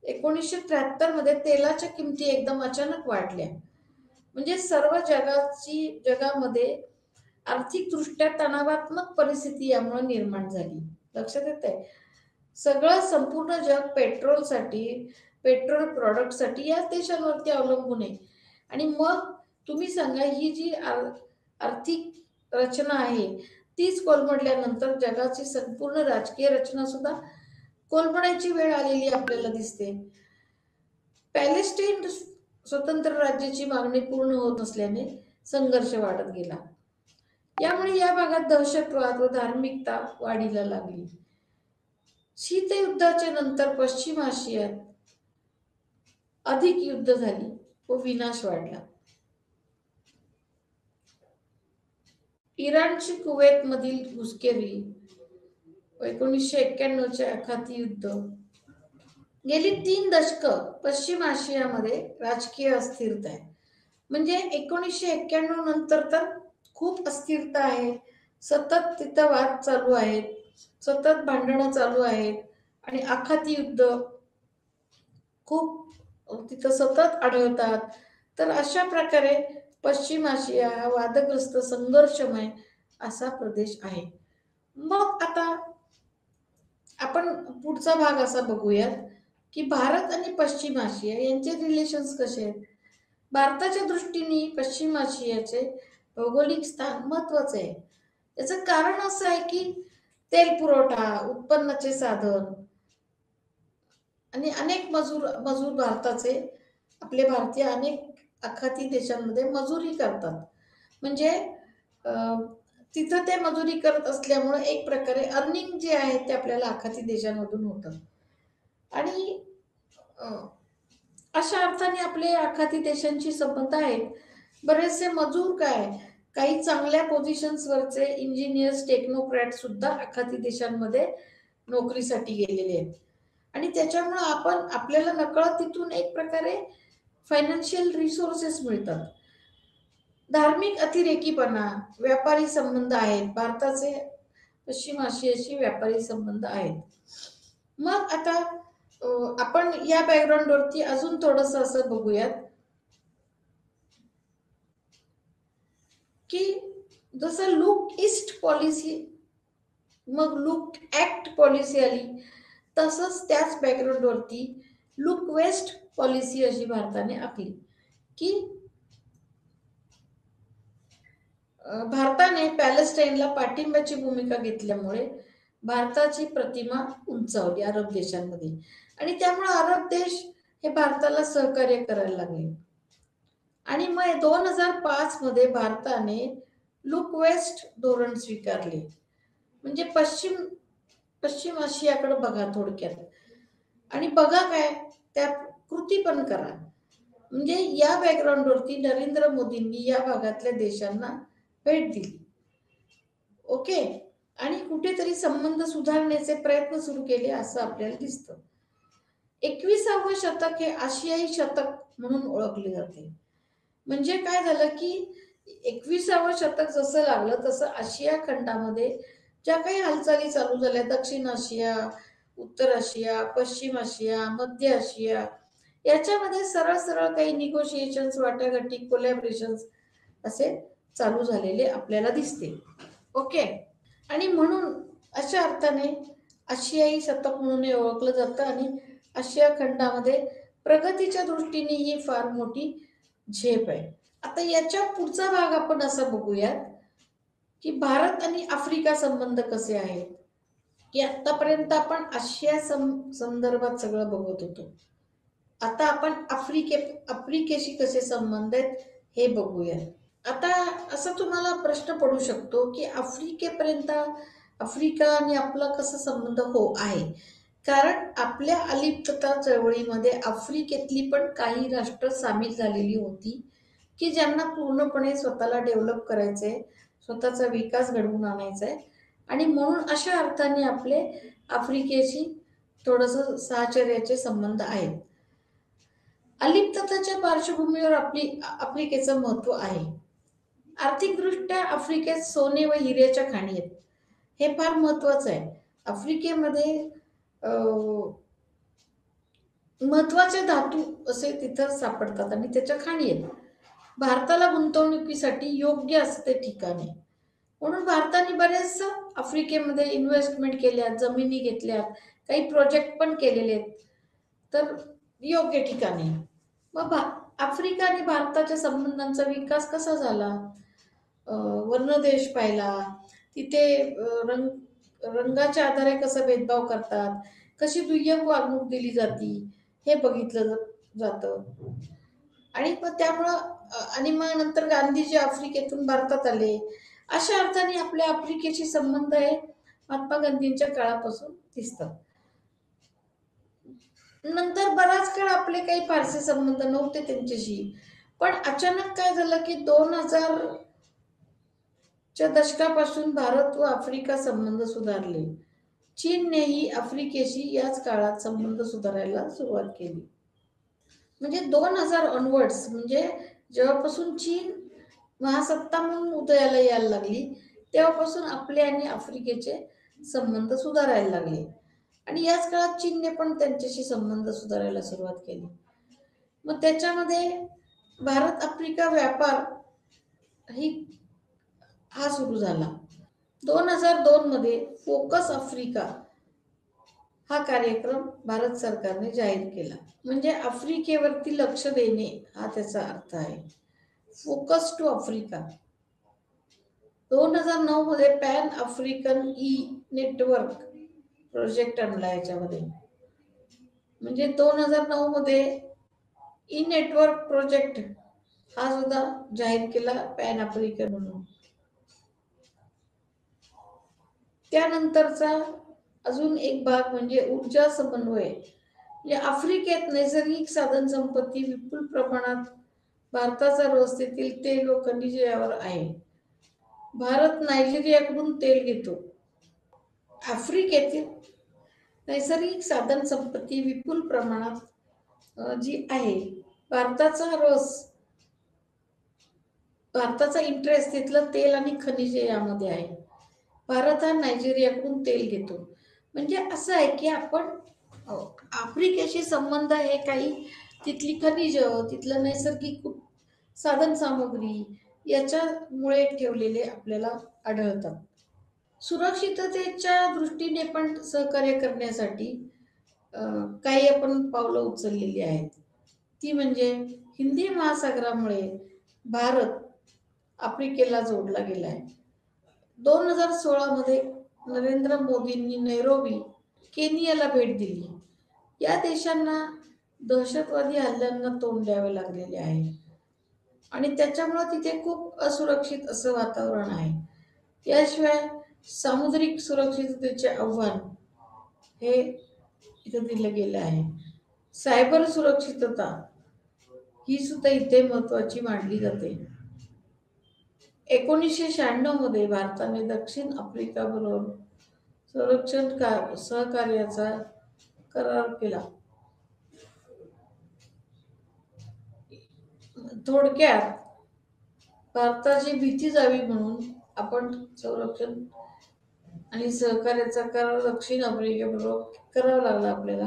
1973 मध्ये तेलाच्या किमती एकदम अचानक वाढल्या म्हणजे सर्व जगामध्ये आर्थिकदृष्ट्या तणावात्मक परिस्थिती यामुळे निर्माण झाली. लक्षात येत आहे? सगळं संपूर्ण जग पेट्रोल प्रॉडक्टसाठी या देशांवरती अवलंबून आहे. आणि मग तुम्ही सांगा, ही जी आर्थिक रचना आहे तीच कोलमडल्यानंतर जगाची संपूर्ण राजकीय रचना सुद्धा कोलमडायची वेळ आलेली आपल्याला दिसते. पॅलेस्टाईन स्वतंत्र राज्याची मागणी पूर्ण होत नसल्याने संघर्ष वाढत गेला. यामुळे या भागात दहशतवाद व धार्मिकता वाढीला लागली. शीतयुद्धाच्या नंतर पश्चिम आशियात अधिक युद्ध झाली व विनाश वाढला. इराणची कुवेत मधील घुसखोरी, 1991चे आखाती युद्ध, गेली 3 दशकं पश्चिम आशियामध्ये राजकीय अस्थिरता आहे. म्हणजे 1991 नंतर तर खूप अस्थिरता आहे. सतत तिथं वाद चालू आहेत, सतत भांडणं चालू आहेत आणि आखाती युद्ध खूप तिथं सतत आढळतात. तर अशा प्रकारे पश्चिम आशिया हा वादग्रस्त संघर्षमय असा प्रदेश आहे. मग आता आपण पुढचा भाग असा बघूयात की भारत आणि पश्चिम आशिया यांचे रिलेशन्स कसे आहेत. भारताच्या दृष्टीने पश्चिम आशियाचे भौगोलिक स्थान महत्वाचे आहे. याचं कारण असं आहे की तेल पुरवठा, उत्पन्नाचे साधन आणि अनेक मजूर भारताचे, आपले भारतीय अनेक आखाती देशांमध्ये मजुरी करतात. म्हणजे तिथं ते मजुरी करत असल्यामुळे एक प्रकारे अर्निंग जे आहे ते आपल्याला आखाती देशांमधून होतं. आणि अशा अर्थाने आपले आखाती देशांची संबंध आहेत. बरेचसे मजूर काही चांगल्या पोझिशन्सवरचे इंजिनियर्स, टेक्नोक्रॅट सुद्धा आखाती देशांमध्ये नोकरीसाठी गेलेले आहेत. आणि त्याच्यामुळे आपल्याला नकळत तिथून एक प्रकारे फायनान्शियल रिसोर्सेस मिळतात. धार्मिक अतिरेकीपणा, व्यापारी संबंध आहेत. भारताचे पश्चिम आशियाशी व्यापारी संबंध आहेत. मग आता आपण या बॅकग्राऊंडवरती अजून थोडंसं असं बघूयात की जसं लुक ईस्ट पॉलिसी, मग लुक ऍक्ट पॉलिसी आली, तसंच त्याच बॅकग्राऊंडवरती लुक वेस्ट पॉलिसी अशी भारताने आखली की भारताने पॅलेस्टाईनला पाठिंब्याची भूमिका घेतल्यामुळे भारताची प्रतिमा उंचावली अरब देशांमध्ये. आणि त्यामुळे अरब देश हे भारताला सहकार्य करायला लागले. आणि मग 2005 मध्ये भारताने लुक वेस्ट धोरण स्वीकारले. म्हणजे पश्चिम आशियाकडे बघा थोडक्यात, आणि बघा काय त्या कृती पण करा. म्हणजे या बॅकग्राऊंडवरती नरेंद्र मोदींनी या भागातल्या देशांना भेट दिली. ओके. आणि कुठेतरी संबंध सुधारण्याचे प्रयत्न सुरू केले असं आपल्याला दिसतं. 21वे शतक हे आशियाई शतक म्हणून ओळखले जाते. म्हणजे काय झालं की 21वे शतक जसं लागलं तसं आशिया खंडामध्ये ज्या काही हालचाली चालू झाल्या, दक्षिण आशिया, उत्तर आशिया, पश्चिम आशिया, मध्य आशिया, याच्यामध्ये सरळ सरळ काही निगोशिएशन्स, वाटाघाटी, कोलॅबरेशन्स असे चालू झालेले आपल्याला दिसते. ओके. आणि म्हणून अशा अर्थाने आशियाई शतक म्हणून ओळखलं जातं. आणि आशिया खंडामध्ये प्रगतीच्या दृष्टीने ही फार मोठी झेप आहे. आता याच्या पुढचा भाग आपण असा बघूयात की भारत आणि आफ्रिका संबंध कसे आहेत. की आतापर्यंत आपण आशिया संदर्भात सगळं बघत होतो. आता आपण आफ्रिकेशी कसे संबंध आहेत हे बघूया. आता असा तुम्हाला प्रश्न पडू शकतो की आफ्रिका आणि आपला कसा संबंध आहे. कारण आपल्या अलिप्तता चळवळीमध्ये आफ्रिकेतली पण काही राष्ट्र सामील झालेली होती की ज्यांना पूर्णपणे स्वतःला डेव्हलप करायचंय, स्वतःचा विकास घडवून आणायचा आहे. आणि म्हणून अशा अर्थाने आपले आफ्रिकेशी थोडंसं साहचर्याचे संबंध आहेत. अलिप्ततेच्या पार्श्वभूमीवर आफ्रिकेचं महत्व आहे. आर्थिकदृष्ट्या आफ्रिकेत सोने व हिऱ्याच्या खाणी आहेत. हे फार महत्वाचं आहे. आफ्रिकेमध्ये महत्वाचे धातू असे तिथं सापडतात आणि त्याच्या खाणी आहेत. भारताला गुंतवणुकीसाठी योग्य असते ठिकाण आहे. म्हणून भारताने बरेच आफ्रिकेमध्ये इन्व्हेस्टमेंट केल्या, जमिनी घेतल्यात, काही प्रोजेक्ट पण केलेले आहेत. तर योग्य ठिकाणी मग आफ्रिका आणि भारताच्या संबंधांचा विकास कसा झाला? वर्णदेश पाहिला, तिथे रंगाच्या आधारे कसा भेदभाव करतात, कशी दुय्यम वागणूक दिली जाती, हे बघितलं जातं. आणि मग त्यामुळं आणि मग नंतर गांधीजी आफ्रिकेतून भारतात आले. अशा अर्थाने आपल्या आफ्रिकेशी संबंध हे महात्मा गांधींच्या काळापासून दिसतात. नंतर बराच काळ आपले काही फारसे संबंध नव्हते त्यांच्याशी. पण अचानक काय झालं की 2000च्या दशकापासून भारत व आफ्रिका संबंध सुधारले. चीननेही आफ्रिकेशी याच काळात संबंध सुधारायला सुरुवात केली. म्हणजे 2000 ऑनवर्ड्स, म्हणजे जेव्हापासून चीन महासत्ता म्हणून उदयाला यायला लागली, तेव्हापासून आपले आणि आफ्रिकेचे संबंध सुधारायला लागले. आणि याच काळात चीनने पण त्यांच्याशी संबंध सुधारायला सुरुवात केली. मग त्याच्यामध्ये भारत आफ्रिका व्यापार ही हा सुरू झाला. 2002 मध्ये फोकस आफ्रिका हा कार्यक्रम भारत सरकारने जाहीर केला. म्हणजे आफ्रिकेवरती लक्ष देणे हा त्याचा अर्थ आहे. Focus to Africa. 2009 मध्ये pan African e network project आणला याच्यामध्ये. म्हणजे 2009 मध्ये ई नेटवर्क प्रोजेक्ट हा सुद्धा जाहीर केला पॅन आफ्रिकन म्हणून. त्यानंतरचा अजून एक भाग म्हणजे ऊर्जा समन्वय. म्हणजे आफ्रिकेत नैसर्गिक साधन संपत्ती विपुल प्रमाणात भारताचा रस तेथील तेल व खनिज यावर आहे. भारत नायजेरियाकडून तेल घेतो. आफ्रिकेतील नैसर्गिक साधन संपत्ती विपुल प्रमाणात जी आहे, भारताचा रस, भारताचा इंटरेस्ट तिथलं तेल आणि खनिजे यामध्ये आहे. भारत हा नायजेरियाकडून तेल घेतो. म्हणजे असं आहे की आपण आफ्रिकेशी संबंध हे काही तिथली खनिज, तिथलं नैसर्गिक साधन सामग्री याच्यामुळे ठेवलेले आपल्याला आढळतात. सुरक्षिततेच्या दृष्टीने पण सहकार्य करण्यासाठी काही आपण पावलं उचललेली आहेत. ती म्हणजे हिंदी महासागरामुळे भारत आफ्रिकेला जोडला गेला आहे. 2016 मध्ये नरेंद्र मोदींनी नैरोबी केनियाला भेट दिली. या देशांना दहशतवादी हल्ल्यांना तोंड द्यावे लागलेले आहे आणि त्याच्यामुळे तिथे खूप असुरक्षित असं वातावरण आहे. याशिवाय सामुद्रिक सुरक्षिततेचे आव्हान हे इथं दिलं गेलं आहे. सायबर सुरक्षितता ही सुद्धा इथे महत्वाची मानली जाते. 1996 मध्ये भारताने दक्षिण आफ्रिका बरोबर संरक्षण सहकार्याचा करार केला. थोडक्यात भारताची भीती जावी म्हणून आपण संरक्षण आणि सहकार्याचा करार दक्षिण आफ्रिकेबरोबर करावा लागला आपल्याला.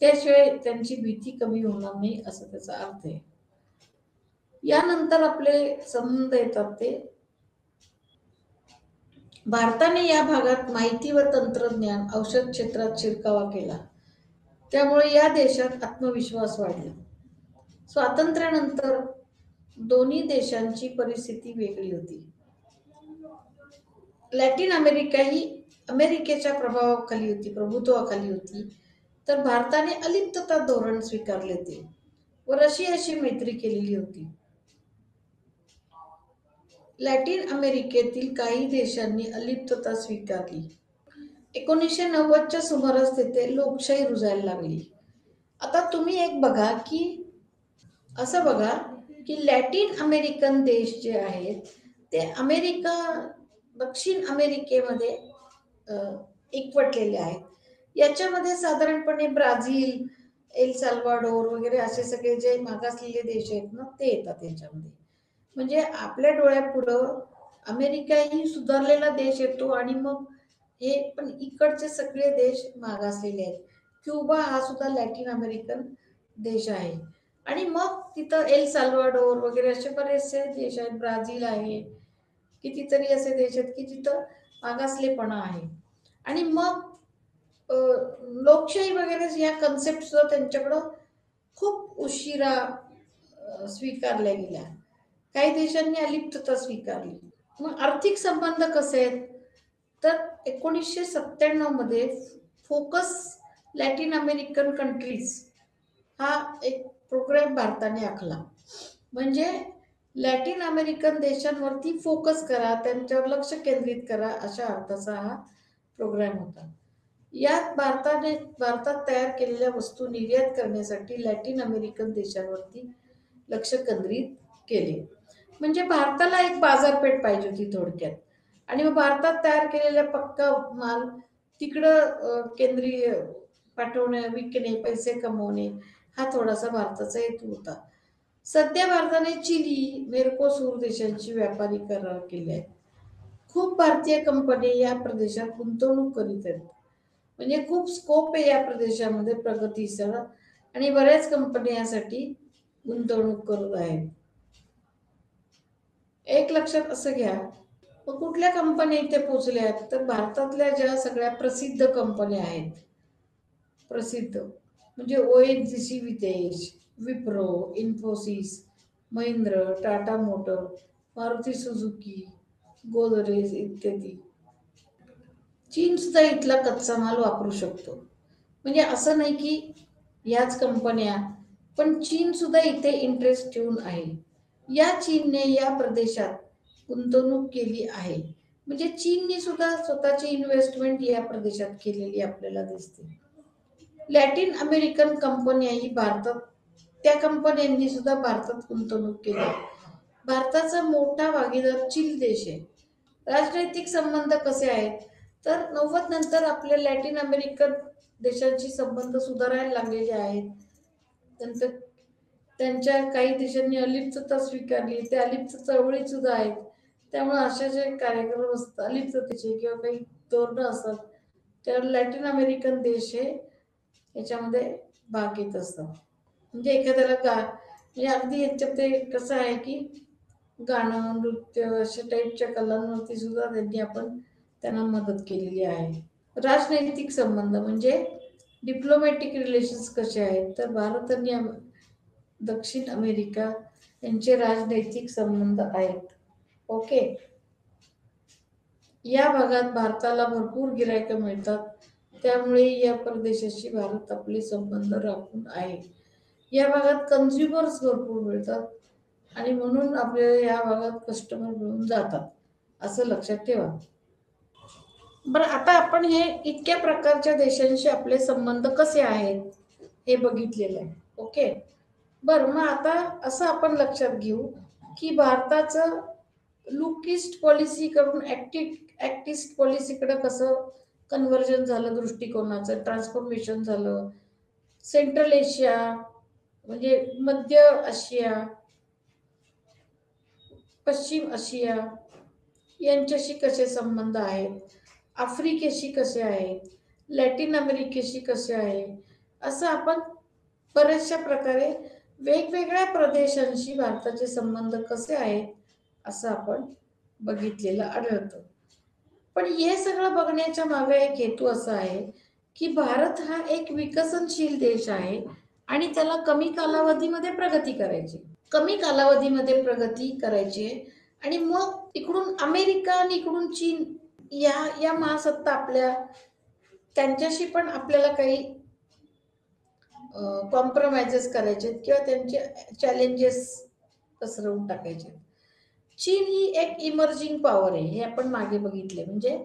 त्याशिवाय त्यांची भीती कमी होणार नाही असं त्याचा अर्थ आहे. यानंतर आपले संबंध येतात ते भारताने या भागात माहिती व तंत्रज्ञान, औषध क्षेत्रात शिरकावा केला. त्यामुळे या देशात आत्मविश्वास वाढला. स्वातंत्र्यानंतर दोन्ही देशांची परिस्थिती वेगळी होती. लॅटिन अमेरिका ही अमेरिकेच्या प्रभावाखाली होती, प्रभुत्वाखाली होती. तर भारताने अलिप्तता धोरण स्वीकारले होते व रशियाशी मैत्री केलेली होती. लॅटिन अमेरिकेतील काही देशांनी अलिप्तता स्वीकारली. 1990च्या सुमारास तेथे लोकशाही रुजायला लागली. आता तुम्ही एक बघा की असं बघा की लॅटिन अमेरिकन देश जे आहेत ते दक्षिण अमेरिकेमध्ये एकवटलेले आहेत. याच्यामध्ये साधारणपणे ब्राझील, एल साल्वाडोर वगैरे असे सगळे जे मागासलेले देश आहेत ना ते येतात याच्यामध्ये. म्हणजे आपल्या डोळ्यापुढं अमेरिका ही सुधारलेला देश येतो आणि मग हे पण इकडचे सगळे देश मागासलेले आहेत. क्युबा हा सुद्धा लॅटिन अमेरिकन देश आहे. आणि मग तिथं एल साल्वाडोर वगैरे असे बरेचसे देश आहेत, ब्राझील आहे, कितीतरी असे देश आहेत की जिथं मागासलेपणा आहे. आणि मग अ, लोकशाही वगैरे ह्या कन्सेप्ट सुद्धा त्यांच्याकडं खूप उशिरा स्वीकारल्या गेल्या. काही देशांनी अलिप्तता स्वीकारली. मग आर्थिक संबंध कसे आहेत, तर 1997 मध्ये फोकस लॅटिन अमेरिकन कंट्रीज हा एक प्रोग्राम भारताने आखला. म्हणजे लॅटिन अमेरिकन देशांवरती फोकस करा, त्यांच्यावर लक्ष केंद्रित करा, अशा अर्थाचा हा प्रोग्राम होता. यात भारतात तयार केलेल्या वस्तू निर्यात करण्यासाठी लॅटिन अमेरिकन देशांवरती लक्ष केंद्रित केले. म्हणजे भारताला एक बाजारपेठ पाहिजे होती थोडक्यात. आणि मग भारतात तयार केलेला पक्का माल तिकडं केंद्रीय पाठवणे, विकणे, पैसे कमवणे हा थोडासा भारताचा हेतू होता. सध्या भारताने चिली, मेरकोसूर देशांची व्यापारी करार केले आहेत. खूप भारतीय कंपनी या प्रदेशात गुंतवणूक करीत आहेत. म्हणजे खूप स्कोप आहे या प्रदेशामध्ये प्रगतीचा, आणि बऱ्याच कंपन्या यासाठी गुंतवणूक करत आहेत. एक लक्षात असं घ्या, मग कुठल्या कंपन्या इथे पोहोचल्यात, तर भारतातल्या ज्या सगळ्या प्रसिद्ध कंपन्या आहेत, प्रसिद्ध म्हणजे ONGC विदेश, विप्रो, इन्फोसिस, महिंद्र, टाटा मोटर, मारुती सुझुकी, गोदरेज इत्यादी. चीन सुद्धा इथला कच्चा माल वापरू शकतो. म्हणजे असं नाही की याच कंपन्या, पण चीन सुद्धा इथे इंटरेस्ट ठेवून आहे. या चीनने या प्रदेशात गुंतवणूक केली आहे. म्हणजे चीनने सुद्धा स्वतःची इन्व्हेस्टमेंट या प्रदेशात केलेली आपल्याला दिसते. लॅटिन अमेरिकन कंपन्याही भारतात, त्या कंपन्यांनी सुद्धा भारतात गुंतवणूक केली. भारताचा मोठा भागीदार चीन देश आहे. राजनैतिक संबंध कसे आहेत, तर 90 नंतर आपल्या लॅटिन अमेरिकन देशांशी संबंध सुधारायला लागलेले आहेत. नंतर त्यांच्या काही देशांनी अलिप्तता स्वीकारली, त्या अलिप्त चळवळीत सुद्धा आहेत. त्यामुळे अशा जे कार्यक्रम असतात अलिप्ततेचे किंवा काही धोरणं असतात, त्यावर लॅटिन अमेरिकन देश हे याच्यामध्ये भाग घेत असतात. म्हणजे एखाद्याला म्हणजे अगदी याच्यात ते कसं आहे की गाणं, नृत्य अशा टाईपच्या कलांवरती सुद्धा त्यांना मदत केलेली आहे. राजनैतिक संबंध म्हणजे डिप्लोमॅटिक रिलेशन्स कसे आहेत, तर भारत आणि दक्षिण अमेरिका यांचे राजनैतिक संबंध आहेत. ओके. या भागात भारताला भरपूर गिरायकं मिळतात, त्यामुळे या प्रदेशाशी भारत आपले संबंध राखून आहे. या भागात कन्झ्युमर्स भरपूर मिळतात आणि म्हणून आपल्याला या भागात कस्टमर मिळून जातात, असं लक्षात ठेवा. बरं, आता आपण हे इतक्या प्रकारच्या देशांशी आपले संबंध कसे आहेत हे बघितलेलं आहे. ओके. बरं, मग आता असं आपण लक्षात घेऊ की भारताचं लुकिस्ट पॉलिसी करून ऍक्टिस्ट पॉलिसीकडे कसं कन्व्हर्जन झालं, दृष्टिकोनाचं ट्रान्सफॉर्मेशन झालं. सेंट्रल एशिया म्हणजे मध्य आशिया, पश्चिम आशिया यांच्याशी कसे संबंध आहेत, आफ्रिकेशी कसे आहेत, लॅटिन अमेरिकेशी कसे आहे, असं आपण बऱ्याचशा प्रकारे वेगवेगळ्या प्रदेशांशी भारताचे संबंध कसे आहेत असं आपण बघितलेलं आढळतं. पण हे सगळं बघण्याच्या मागे एक हेतू असा आहे की भारत हा एक विकसनशील देश आहे आणि त्याला कमी कालावधीमध्ये प्रगती करायची, आणि मग इकडून अमेरिका आणि इकडून चीन या महासत्ता आपल्या, त्यांच्याशी पण आपल्याला काही कॉम्प्रोमाइजेस करायचे किंवा त्यांचे चॅलेंजेस पसरवून टाकायचे. चीन ही एक इमर्जिंग पॉवर आहे, हे आपण मागे बघितले. म्हणजे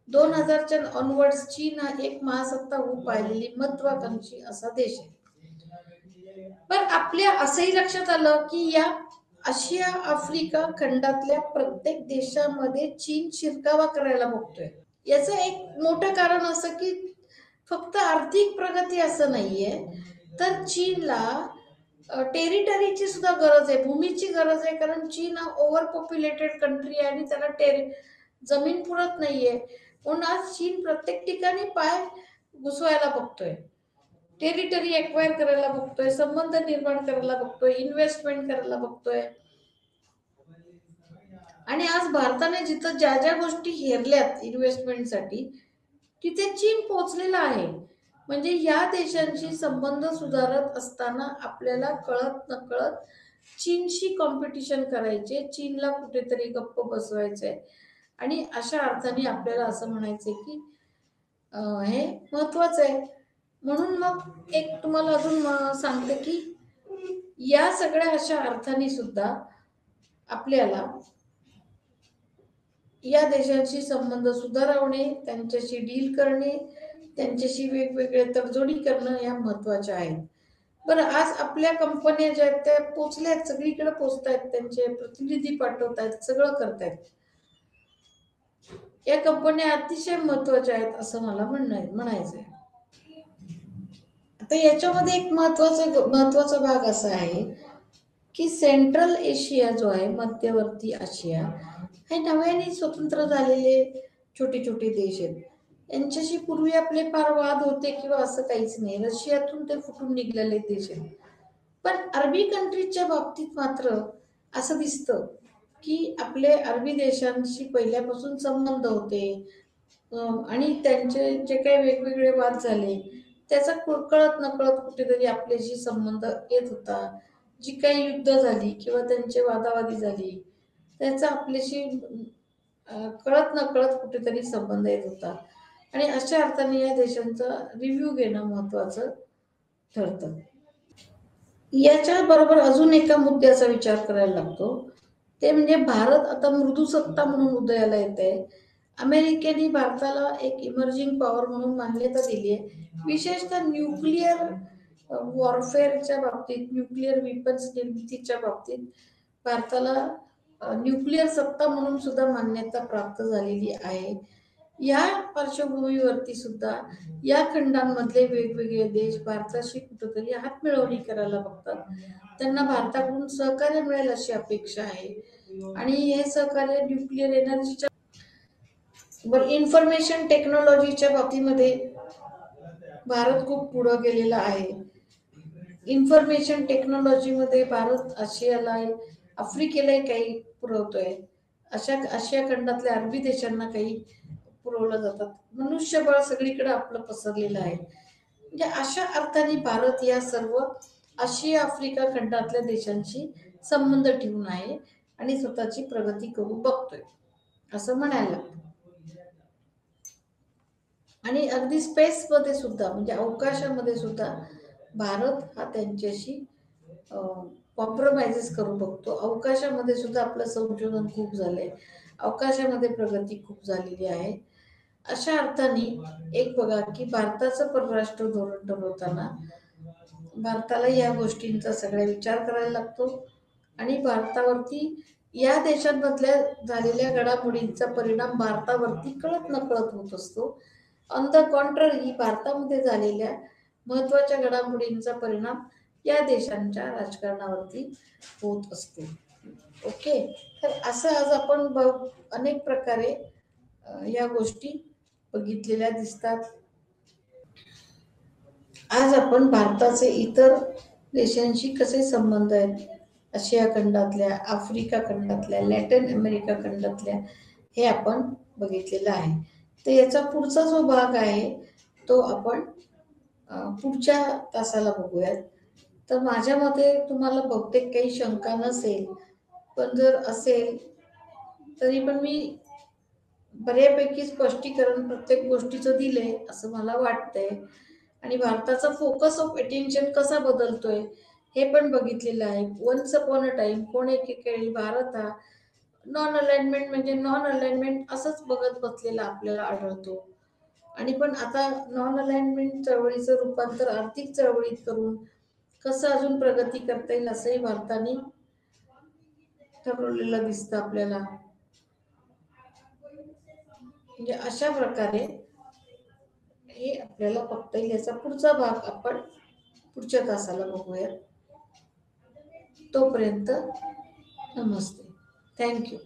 2000च्या ऑनवर्ड्स चीन हा एक महासत्ता होऊ पाहिलेली महत्वाकांक्षी असा देश आहे. पण आपल्या असंही लक्षात आलं की या आशिया आफ्रिका खंडातल्या प्रत्येक देशामध्ये चीन शिरकावा करायला बघतोय. याचं एक मोठं कारण असं की फक्त आर्थिक प्रगती असं नाहीये, तर चीनला टेरिटरीची सुद्धा गरज आहे, भूमीची गरज आहे. कारण चीन हा ओव्हर पॉप्युलेटेड कंट्री आहे आणि त्याला जमीन पुरत नाहीये. म्हणून आज चीन प्रत्येक ठिकाणी पाय घुसवायला बघतोय. टेरिटरी एक्वायर करायला बघतोय, संबंध निर्माण करायला बघतोय, इन्व्हेस्टमेंट करायला बघतोय. आणि आज भारताने जिथं ज्या ज्या गोष्टी हेरल्यात इन्व्हेस्टमेंटसाठी तिथे चीन पोहोचलेला आहे. म्हणजे या देशांशी संबंध सुधारत असताना आपल्याला कळत नकळत चीनशी कॉम्पिटिशन करायचे, चीनला कुठेतरी गप्प बसवायचंय. आणि अशा अर्थाने आपल्याला असं म्हणायचंय की हे महत्वाचं आहे. म्हणून मग एक तुम्हाला अजून सांगते की या सगळ्या अशा अर्थाने सुद्धा आपल्याला या देशांशी संबंध सुधारवणे, त्यांच्याशी डील करणे, त्यांच्याशी वेगवेगळे तडजोडी करणं या महत्वाच्या आहेत. बरं, आज आपल्या कंपन्या ज्या आहेत त्या पोचल्यात, सगळीकडे पोचतायत, त्यांचे प्रतिनिधी पाठवतायत, सगळं करतायत. या कंपन्या अतिशय महत्वाच्या आहेत असं मला म्हणायचंय. आता याच्यामध्ये एक महत्वाचा भाग असा आहे की सेंट्रल एशिया जो आहे, मध्यवर्ती आशिया, हे नव्याने स्वतंत्र झालेले छोटे छोटे देश आहेत. यांच्याशी पूर्वी आपले फार वाद होते किंवा असं काहीच नाही. रशियातून ते फुटून निघलेले देश आहेत. पण अरबी कंट्रीजच्या बाबतीत मात्र असं दिसतं की आपले अरबी देशांशी पहिल्यापासून संबंध होते आणि त्यांचे जे काही वेगवेगळे वाद झाले त्याचा कळत नकळत कुठेतरी आपल्याशी संबंध येत होता. जी काही युद्ध झाली किंवा त्यांची वादावादी झाली त्याचा आपल्याशी कळत नकळत कुठेतरी संबंध येत होता. आणि अशा अर्थाने या देशांचा रिव्ह्यू घेणं महत्वाचं ठरतं. याच्या बरोबर अजून एका मुद्द्याचा विचार करायला लागतो, ते म्हणजे भारत आता मृदू सत्ता म्हणून उदयाला येत आहे. अमेरिकेने भारताला एक इमर्जिंग पॉवर म्हणून मान्यता दिली आहे. विशेषतः न्यूक्लिअर वॉरफेअरच्या बाबतीत, न्यूक्लिअर वेपन्स निर्मितीच्या बाबतीत भारताला न्यूक्लिअर सत्ता म्हणून सुद्धा मान्यता प्राप्त झालेली आहे. या पार्श्वभूमीवरती सुद्धा या खंडांमधले वेगवेगळे देश भारताशी कुठेतरी हातमिळवणी करायला बघतात. त्यांना भारताकडून सहकार्य मिळेल अशी अपेक्षा आहे. आणि हे सहकार्य न्यूक्लिअर एनर्जीच्या इन्फॉर्मेशन टेक्नॉलॉजीच्या बाबतीमध्ये भारत खूप पुढे गेलेला आहे. इन्फॉर्मेशन टेक्नॉलॉजीमध्ये भारत आशियाला, आफ्रिकेलाही काही पुरवतोय. आशिया खंडातल्या अरबी देशांना काही पुरवलं जातात. मनुष्यबळ सगळीकडे आपलं पसरलेलं आहे. म्हणजे अशा अर्थाने भारत या सर्व आशिया आफ्रिका खंडातल्या देशांशी संबंध ठेवून आहे आणि स्वतःची प्रगती करू बघतोय असं म्हणायला लागतं. आणि अगदी स्पेसमध्ये सुद्धा, म्हणजे अवकाशामध्ये सुद्धा भारत हा त्यांच्याशी कॉम्प्रोमाइजेस करू बघतो. अवकाशामध्ये सुद्धा आपलं संशोधन खूप झालंय, अवकाशामध्ये प्रगती खूप झालेली आहे. अशा अर्थाने एक बघा की भारताचं परराष्ट्र धोरण ठरवताना भारताला या गोष्टींचा सगळा विचार करायला लागतो आणि भारतावरती या देशांमधल्या झालेल्या घडामोडींचा परिणाम भारतावरती कळत नकळत होत असतो. ऑन द कॉन्ट्ररी, भारतामध्ये झालेल्या महत्वाच्या घडामोडींचा परिणाम या देशांच्या राजकारणावरती होत असतो. ओके, तर असं आज आपण अनेक प्रकारे या गोष्टी बघितलेल्या दिसतात. आज आपण भारताचे इतर देशांशी कसे संबंध आहेत, आशिया खंडातल्या, आफ्रिका खंडातल्या, लॅटिन अमेरिका खंडातल्या, हे आपण बघितलेलं आहे. तर याचा पुढचा जो भाग आहे तो आपण पुढच्या तासाला बघूयात. तर माझ्या मते तुम्हाला बहुतेक काही शंका नसेल, पण जर असेल तरी पण मी बऱ्यापैकी स्पष्टीकरण प्रत्येक गोष्टीचं दिलंय असं मला वाटतंय. आणि भारताचा फोकस ऑफ अटेन्शन कसा बदलतोय हे पण बघितलेलं आहे. वन्स अपॉन अ टाइम कोण एकेकाळी भारत हा नॉन अलाइनमेंट म्हणजे नॉन अलाइनमेंट असंच बघत बसलेला आपल्याला आढळतो. आणि पण आता नॉन अलाइनमेंट चळवळीचं रूपांतर आर्थिक चळवळीत करून कसं अजून प्रगती करता येईल असंही भारताने ठरवलेलं दिसतं आपल्याला. म्हणजे अशा प्रकारे हे आपल्याला बघता येईल. याचा पुढचा भाग आपण पुढच्या तासाला बघूया. तोपर्यंत नमस्ते, थँक्यू.